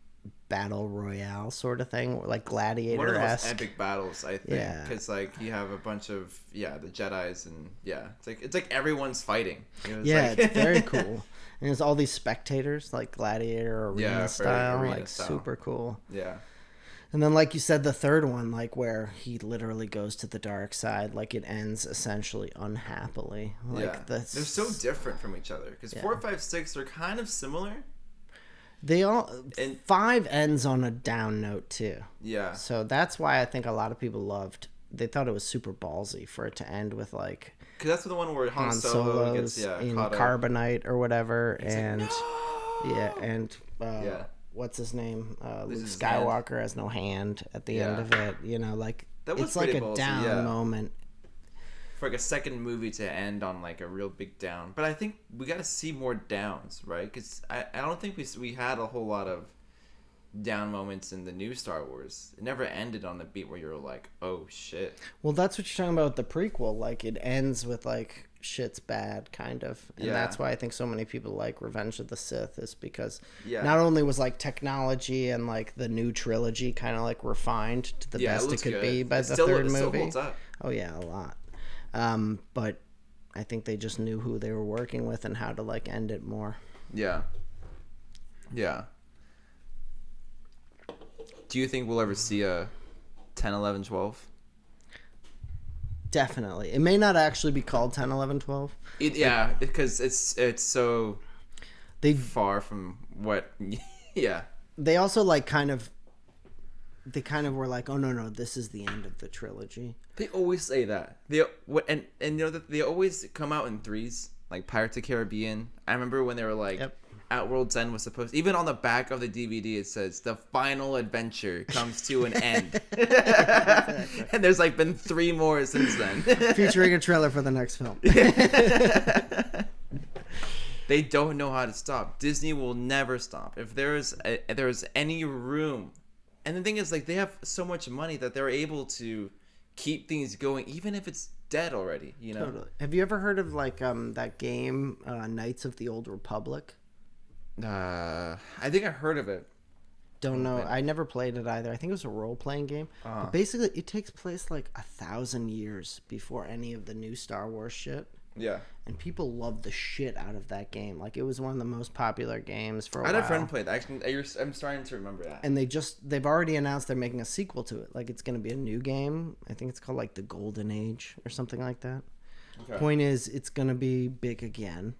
battle royale sort of thing, like gladiator-esque. One of the most epic battles, I think, because like you have a bunch of the Jedis and it's like everyone's fighting. It's very cool. And there's all these spectators, like gladiator arena style, super cool. Yeah. And then, like you said, the third one, like where he literally goes to the dark side, like it ends essentially unhappily. Like they're so different from each other because 4, 5, 6 are kind of similar. They all 5 ends on a down note too. Yeah. So that's why I think a lot of people loved. They thought it was super ballsy for it to end with like. Because that's the one where Han Solo gets in carbonite or whatever, and like, no! and what's his name? Luke Skywalker has no hand at the end of it. You know, like it's like a ballsy, down moment. For like a second movie to end on like a real big down, but I think we got to see more downs, right? Because I don't think we had a whole lot of down moments in the new Star Wars. It never ended on the beat where you're like, oh shit. Well, that's what you're talking about with the prequel. Like it ends with like shit's bad, kind of, and that's why I think so many people like Revenge of the Sith, is because not only was like technology and like the new trilogy kind of like refined to the best it could be by the third movie. Still holds up. Oh yeah, a lot. But I think they just knew who they were working with and how to like end it more. Yeah. Yeah. Do you think we'll ever see a 10, 11, 12? Definitely. It may not actually be called 10, 11, 12. Because it's so far from what... Yeah. They also like kind of were like, oh no, this is the end of the trilogy. They always say that. And you know that they always come out in threes, like Pirates of the Caribbean. I remember when they were like... Yep. At World's End was supposed... Even on the back of the DVD, it says, the final adventure comes to an end. And there's like been 3 more since then. Featuring a trailer for the next film. They don't know how to stop. Disney will never stop. If there's any room... And the thing is, like, they have so much money that they're able to keep things going, even if it's dead already. You know. Totally. Have you ever heard of like that game Knights of the Old Republic? I think I heard of it. Don't know. I never played it either. I think it was a role-playing game. But basically, it takes place like 1,000 years before any of the new Star Wars shit. Yeah. And people love the shit out of that game. Like, it was one of the most popular games for a while. I had a friend play that. I'm starting to remember that. And they've already announced they're making a sequel to it. Like, it's going to be a new game. I think it's called, like, The Golden Age or something like that. Okay. Point is, it's going to be big again.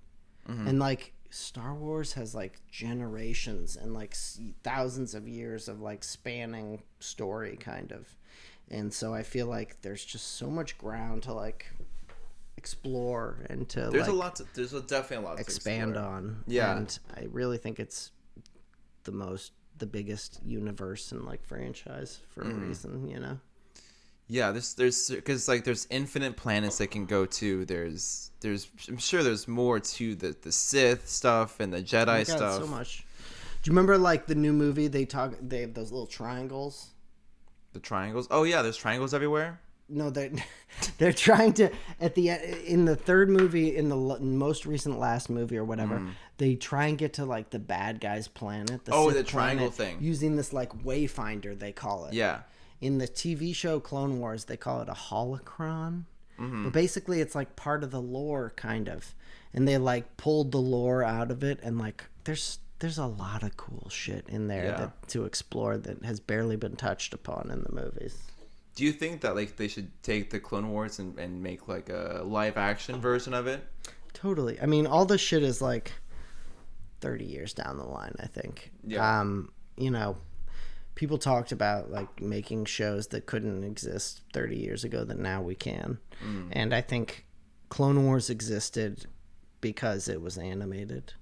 Mm-hmm. And, like, Star Wars has, like, generations and, like, thousands of years of, like, spanning story, kind of. And so I feel like there's just so much ground to, like, explore and to there's definitely a lot to expand on. Yeah. And I really think it's the biggest universe and, like, franchise for a reason, you know? Yeah, there's because like there's infinite planets they can go to. There's I'm sure there's more to the Sith stuff and the Jedi stuff. So much. Do you remember like the new movie? They have those little triangles. The triangles? Oh yeah, there's triangles everywhere. No, they're trying to in the third movie, in the most recent last movie or whatever. They try and get to like the bad guy's planet. The triangle thing, using this like wayfinder, they call it. Yeah. In the TV show Clone Wars, they call it a holocron. But basically, it's like part of the lore, kind of. And they like pulled the lore out of it, and like there's a lot of cool shit in there to explore that has barely been touched upon in the movies. Do you think that like they should take the Clone Wars and make like a live action version of it? Totally. I mean, all this shit is like 30 years down the line, I think. Yeah. You know, people talked about like making shows that couldn't exist 30 years ago that now we can. And I think Clone Wars existed because it was animated.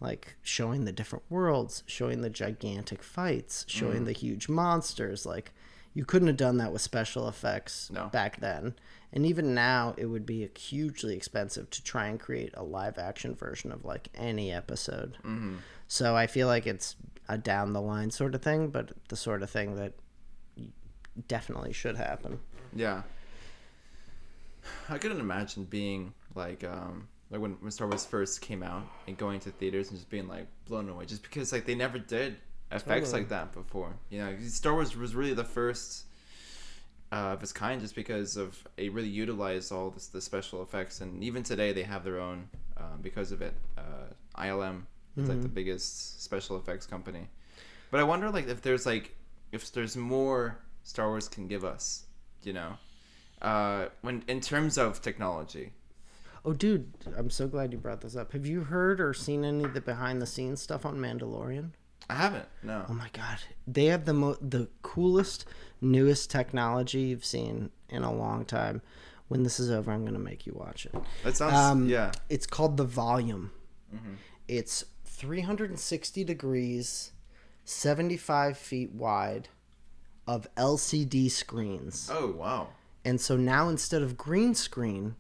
Like showing the different worlds, showing the gigantic fights, showing the huge monsters. Like, you couldn't have done that with special effects back then. And even now, it would be hugely expensive to try and create a live action version of like any episode. So I feel like it's a down the line sort of thing, but the sort of thing that definitely should happen. Yeah. I couldn't imagine being like when Star Wars first came out and going to theaters and just being like blown away, just because like they never did effects like that before. You know, Star Wars was really the first of its kind, just because of it really utilized all the special effects, and even today they have their own because of it. ILM is like the biggest special effects company. But I wonder like if there's more Star Wars can give us, you know, when in terms of technology. Oh, dude, I'm so glad you brought this up. Have you heard or seen any of the behind the scenes stuff on Mandalorian? I haven't. No. Oh my god, they have the coolest, newest technology you've seen in a long time. When this is over, I'm gonna make you watch it. That sounds It's called the Volume. It's 360 degrees, 75 feet wide, of LCD screens. Oh wow! And so now instead of green screen,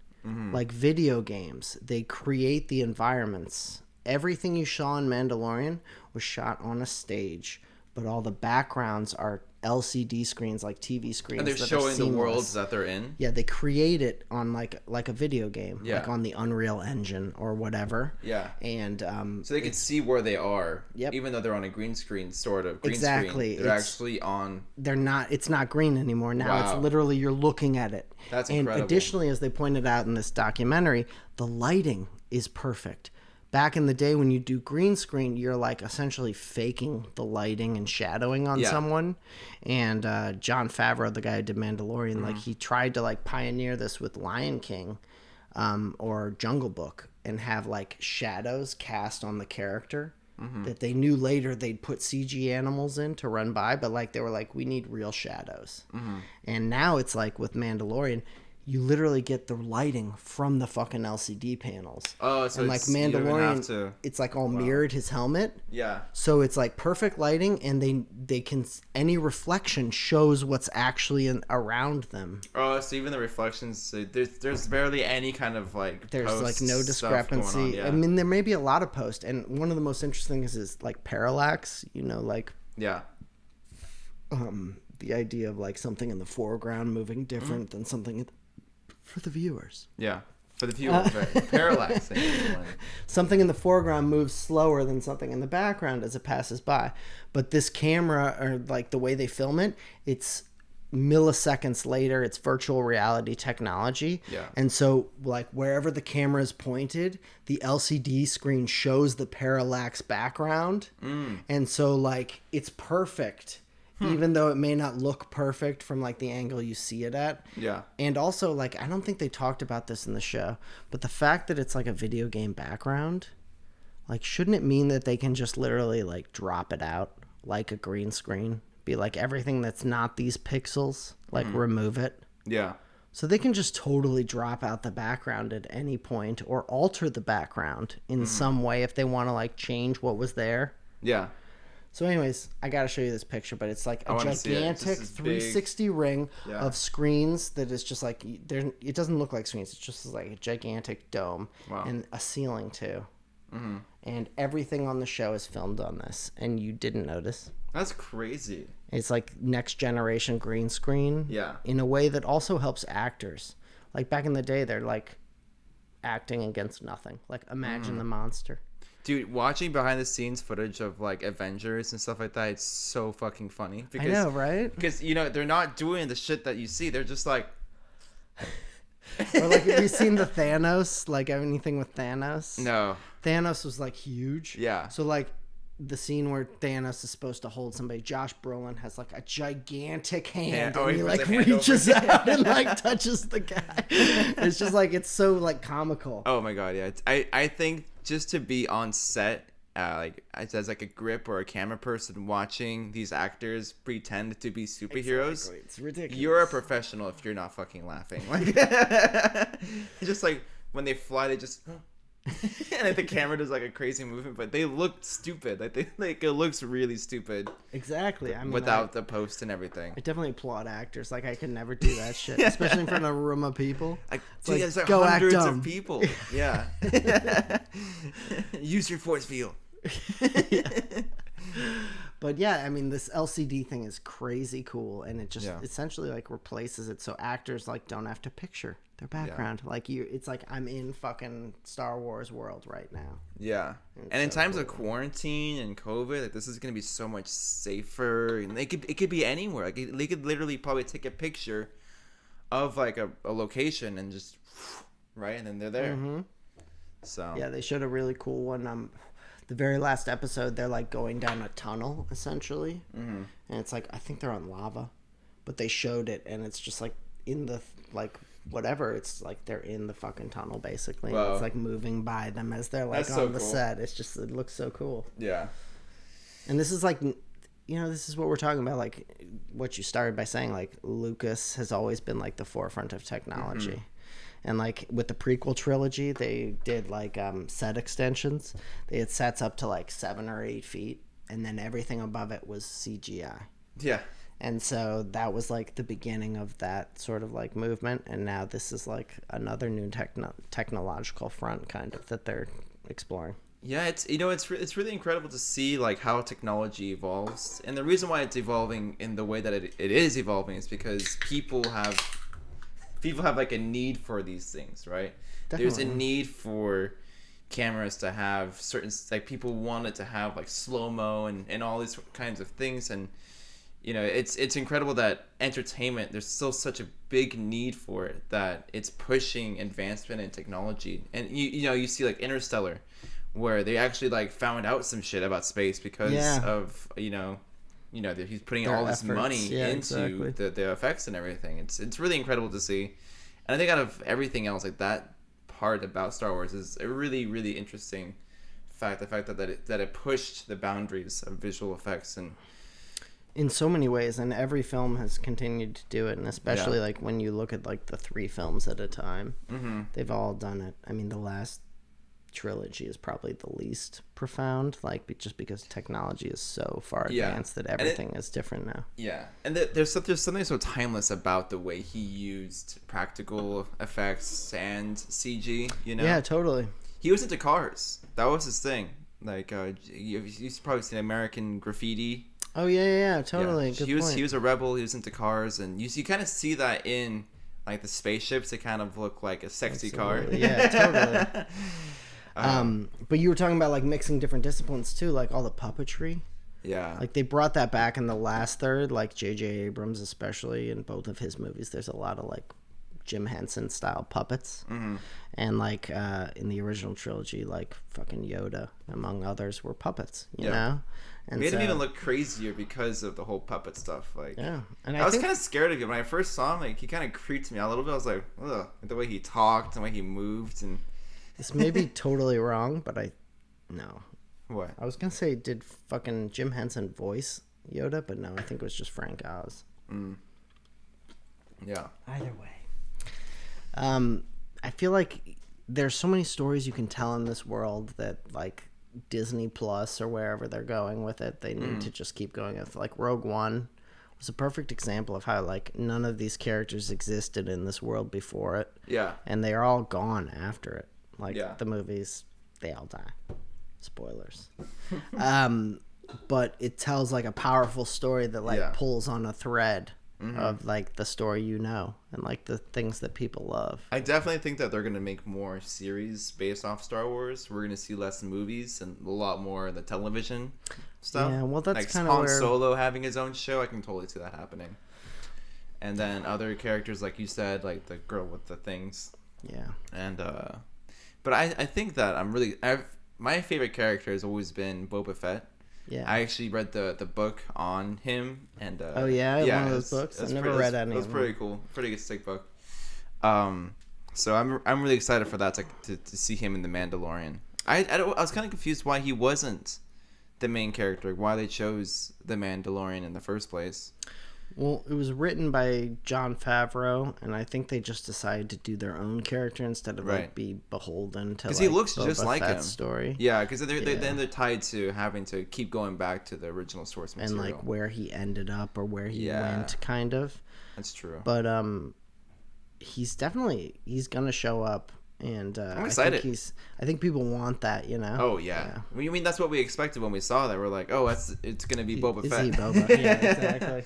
like video games, they create the environments. Everything you saw in Mandalorian was shot on a stage, but all the backgrounds are LCD screens, like TV screens. And they're showing the worlds that they're in? Yeah, they create it on like a video game, like on the Unreal Engine or whatever. Yeah. And so they can see where they are, yep. even though they're on a green screen, sort of. Exactly. Screen. They're actually on... It's not green anymore. Now It's literally you're looking at it. That's incredible. And additionally, as they pointed out in this documentary, the lighting is perfect. Back in the day when you do green screen, you're like essentially faking the lighting and shadowing on someone. And Jon Favreau, the guy who did Mandalorian, like he tried to like pioneer this with Lion King or Jungle Book and have like shadows cast on the character that they knew later they'd put CG animals in to run by. But like they were like, we need real shadows. And now it's like with Mandalorian, you literally get the lighting from the fucking LCD panels. Oh, so and like Mandalorian, it's like all mirrored his helmet. Yeah. So it's like perfect lighting, and they can any reflection shows what's actually around them. Oh, so even the reflections, there's barely any kind of like there's like no discrepancy. I mean, there may be a lot of post, and one of the most interesting is like parallax. You know, like the idea of like something in the foreground moving different than something for the viewers. Yeah. For the viewers, right? Parallaxing. Something in the foreground moves slower than something in the background as it passes by. But this camera, or like the way they film it, it's milliseconds later. It's virtual reality technology. Yeah. And so, like, wherever the camera is pointed, the LCD screen shows the parallax background. And so, like, it's perfect. Even though it may not look perfect from like the angle you see it at. Yeah. And also, like, I don't think they talked about this in the show, but the fact that it's like a video game background, like, shouldn't it mean that they can just literally like drop it out like a green screen? Be like, everything that's not these pixels, like remove it. Yeah. So they can just totally drop out the background at any point or alter the background in some way if they want to like change what was there. Yeah. So anyways, I got to show you this picture, but it's like a gigantic 360 ring of screens that is just like, it doesn't look like screens. It's just like a gigantic dome and a ceiling too. And everything on the show is filmed on this, and you didn't notice. That's crazy. It's like next generation green screen. Yeah. In a way that also helps actors. Like back in the day, they're like acting against nothing. Like imagine the monster. Dude, watching behind the scenes footage of like Avengers and stuff like that, it's so fucking funny. Because, I know, right? Because, you know, they're not doing the shit that you see. They're just like... Or like, have you seen the Thanos? Like anything with Thanos? No. Thanos was like huge. Yeah. So like the scene where Thanos is supposed to hold somebody, Josh Brolin has like a gigantic hand and he like reaches out and like touches the guy. It's just like, it's so like comical. Oh my god, yeah. I think just to be on set, like as like a grip or a camera person watching these actors pretend to be superheroes, Exactly. It's ridiculous. You're a professional if you're not fucking laughing. Like, just like when they fly, they just... and like the camera does like a crazy movement, but they look stupid. Like it looks really stupid. Exactly. I mean, without the post and everything. I definitely applaud actors. Like I could never do that shit, especially in front of a room of people. Like, like, it's like go hundreds act of dumb. people. Yeah. Use your force field. But yeah, I mean, this LCD thing is crazy cool, and it just essentially like replaces it, so actors like don't have to picture their background. Like it's like I'm in fucking Star Wars world right now. Yeah, and in times of quarantine and COVID, like this is gonna be so much safer. And it could be anywhere. Like they could literally probably take a picture of like a location and just right, and then they're there. So yeah, they showed a really cool one. The very last episode, they're like going down a tunnel essentially, and it's like I think they're on lava, but they showed it, and it's just like in the like whatever. It's like they're in the fucking tunnel basically. And it's like moving by them as they're like on the set. It's just it looks so cool. Yeah, and this is like, you know, this is what we're talking about. Like what you started by saying, like Lucas has always been like the forefront of technology. And like with the prequel trilogy, they did like set extensions. They had sets up to like 7 or 8 feet, and then everything above it was CGI. Yeah. And so that was like the beginning of that sort of like movement. And now this is like another new technological front kind of that they're exploring. Yeah, it's it's really incredible to see like how technology evolves, and the reason why it's evolving in the way that it is evolving is because people have like a need for these things, right? Definitely. There's a need for cameras to have certain, like people wanted to have like slow-mo and all these kinds of things, and you know it's incredible that entertainment, there's still such a big need for it that it's pushing advancement in technology. And you know you see like Interstellar, where they actually like found out some shit about space because of you know he's putting all this money into the effects and everything. It's really incredible to see, and I think out of everything else, like that part about Star Wars is a really, really interesting fact. The fact that it pushed the boundaries of visual effects and in so many ways, and every film has continued to do it, and especially like when you look at like the 3 films at a time, they've all done it. I mean, the last trilogy is probably the least profound, like just because technology is so far advanced that everything is different now. Yeah, and there's something so timeless about the way he used practical effects and CG. You know? Yeah, totally. He was into cars. That was his thing. Like you've probably seen American Graffiti. Oh yeah, totally. Yeah. Good point. He was a rebel. He was into cars, and you kind of see that in like the spaceships, they kind of look like a sexy car. Yeah, totally. But you were talking about like mixing different disciplines too, like all the puppetry. Yeah. Like they brought that back in the last third, like J.J. Abrams, especially in both of his movies. There's a lot of like Jim Henson style puppets, and like in the original trilogy, like fucking Yoda, among others, were puppets. You know, and made him even look crazier because of the whole puppet stuff. Like, yeah, and I was kind of scared of him when I first saw him. Like, he kind of creeped me out a little bit. I was like, ugh, the way he talked and the way he moved, and this may be totally wrong, but no. What? I was gonna say, did fucking Jim Henson voice Yoda, but no, I think it was just Frank Oz. Yeah. Either way. I feel like there's so many stories you can tell in this world that like Disney Plus or wherever they're going with it, they need to just keep going with. Like Rogue One was a perfect example of how like none of these characters existed in this world before it. Yeah. And they are all gone after it. Like the movies, they all die. Spoilers. But it tells like a powerful story that like pulls on a thread of like the story, you know, and like the things that people love. I definitely think that they're going to make more series based off Star Wars. We're going to see less movies and a lot more of the television stuff. Yeah, well, that's like kind of Han where Solo having his own show. I can totally see that happening. And then other characters, like you said, like the girl with the things. Yeah. And but I think that my favorite character has always been Boba Fett. Yeah. I actually read the book on him, and oh yeah, one of those books. I never read any. It was pretty cool, pretty good, sick book. So I'm really excited for that to see him in the Mandalorian. I was kind of confused why he wasn't the main character, why they chose the Mandalorian in the first place. Well, it was written by Jon Favreau, and I think they just decided to do their own character instead of like be beholden to. Because he looks just like him. Story. Yeah, because they're tied to having to keep going back to the original source material and like where he ended up or where he went, kind of. That's true. But he's gonna show up, and I'm excited. I think people want that, you know. Oh yeah. Well, you mean that's what we expected when we saw that? We're like, oh, it's gonna be Boba Fett. Is he Boba? Yeah, exactly.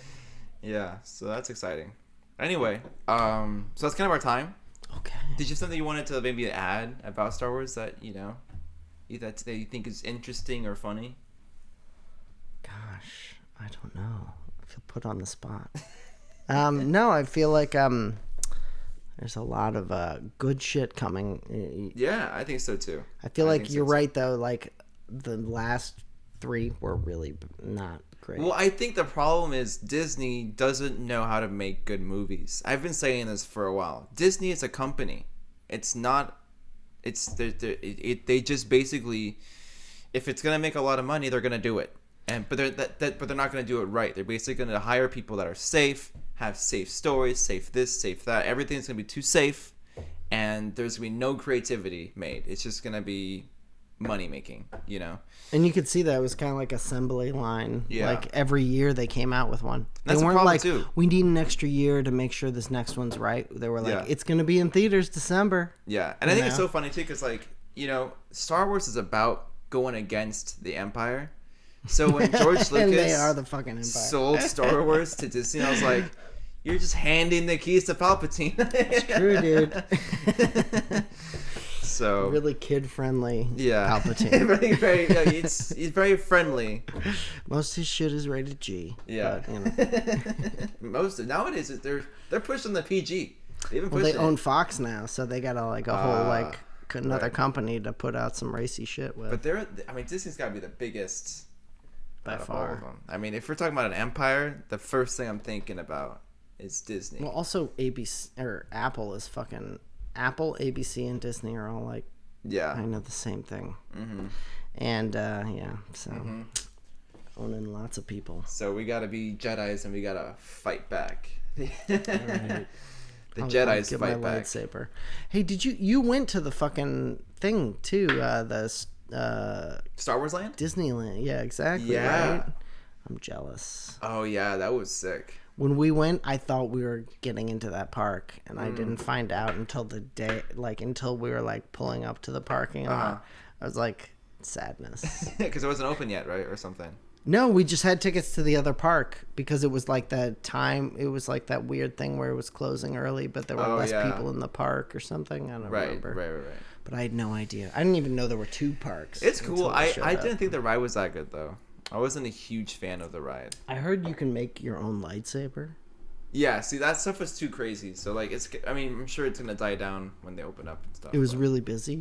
Yeah, so that's exciting. Anyway, so that's kind of our time. Okay. Did you have something you wanted to maybe add about Star Wars that that you think is interesting or funny? Gosh, I don't know. I feel put on the spot. No, I feel like there's a lot of good shit coming. Yeah, I think so too. I feel like you're right though. Like the last 3 were really not great. Well, I think the problem is Disney doesn't know how to make good movies. I've been saying this for a while. Disney is a company. It's not. They just basically, if it's gonna make a lot of money, they're gonna do it. But they're not gonna do it right. They're basically gonna hire people that are safe, have safe stories, safe this, safe that. Everything's gonna be too safe, and there's gonna be no creativity made. It's just gonna be money making, And you could see that it was kind of like assembly line. Yeah. Like every year they came out with one. That's they a weren't problem like, too. we need an extra year to make sure this next one's right. They were like, it's going to be in theaters December. Yeah. And I think it's so funny too, because like, Star Wars is about going against the Empire. So when George Lucas and they are the fucking Empire. sold Star Wars to Disney, I was like, you're just handing the keys to Palpatine. It's true, dude. So really kid friendly. Yeah, Palpatine. He's very friendly. Most of his shit is rated G. Yeah, but, nowadays they're pushing the PG. They own Fox now, so they got a whole another company to put out some racy shit with. But Disney's got to be the biggest by far. All of them. I mean, if we're talking about an empire, the first thing I'm thinking about is Disney. Well, also ABC or Apple is fucking. Apple, ABC, and Disney are all like, kind of the same thing. Mm-hmm. And owning lots of people. So we gotta be Jedis and we gotta fight back. Right. The Jedis get fight my back. Lightsaber. Hey, did you went to the fucking thing too? The Star Wars Land? Disneyland. Yeah, exactly. Yeah. Right? I'm jealous. Oh yeah, that was sick. When we went, I thought we were getting into that park, and I didn't find out until the day, until we were pulling up to the parking lot. I was like, sadness. Because it wasn't open yet, right, or something. No, we just had tickets to the other park because it was like that time. It was like that weird thing where it was closing early, but there were less people in the park or something. I don't remember. Right. But I had no idea. I didn't even know there were 2 parks. It's cool. I didn't think the ride was that good though. I wasn't a huge fan of the ride. I heard you can make your own lightsaber. Yeah, see that stuff was too crazy. So like I'm sure it's gonna die down when they open up and stuff. It was but. really busy.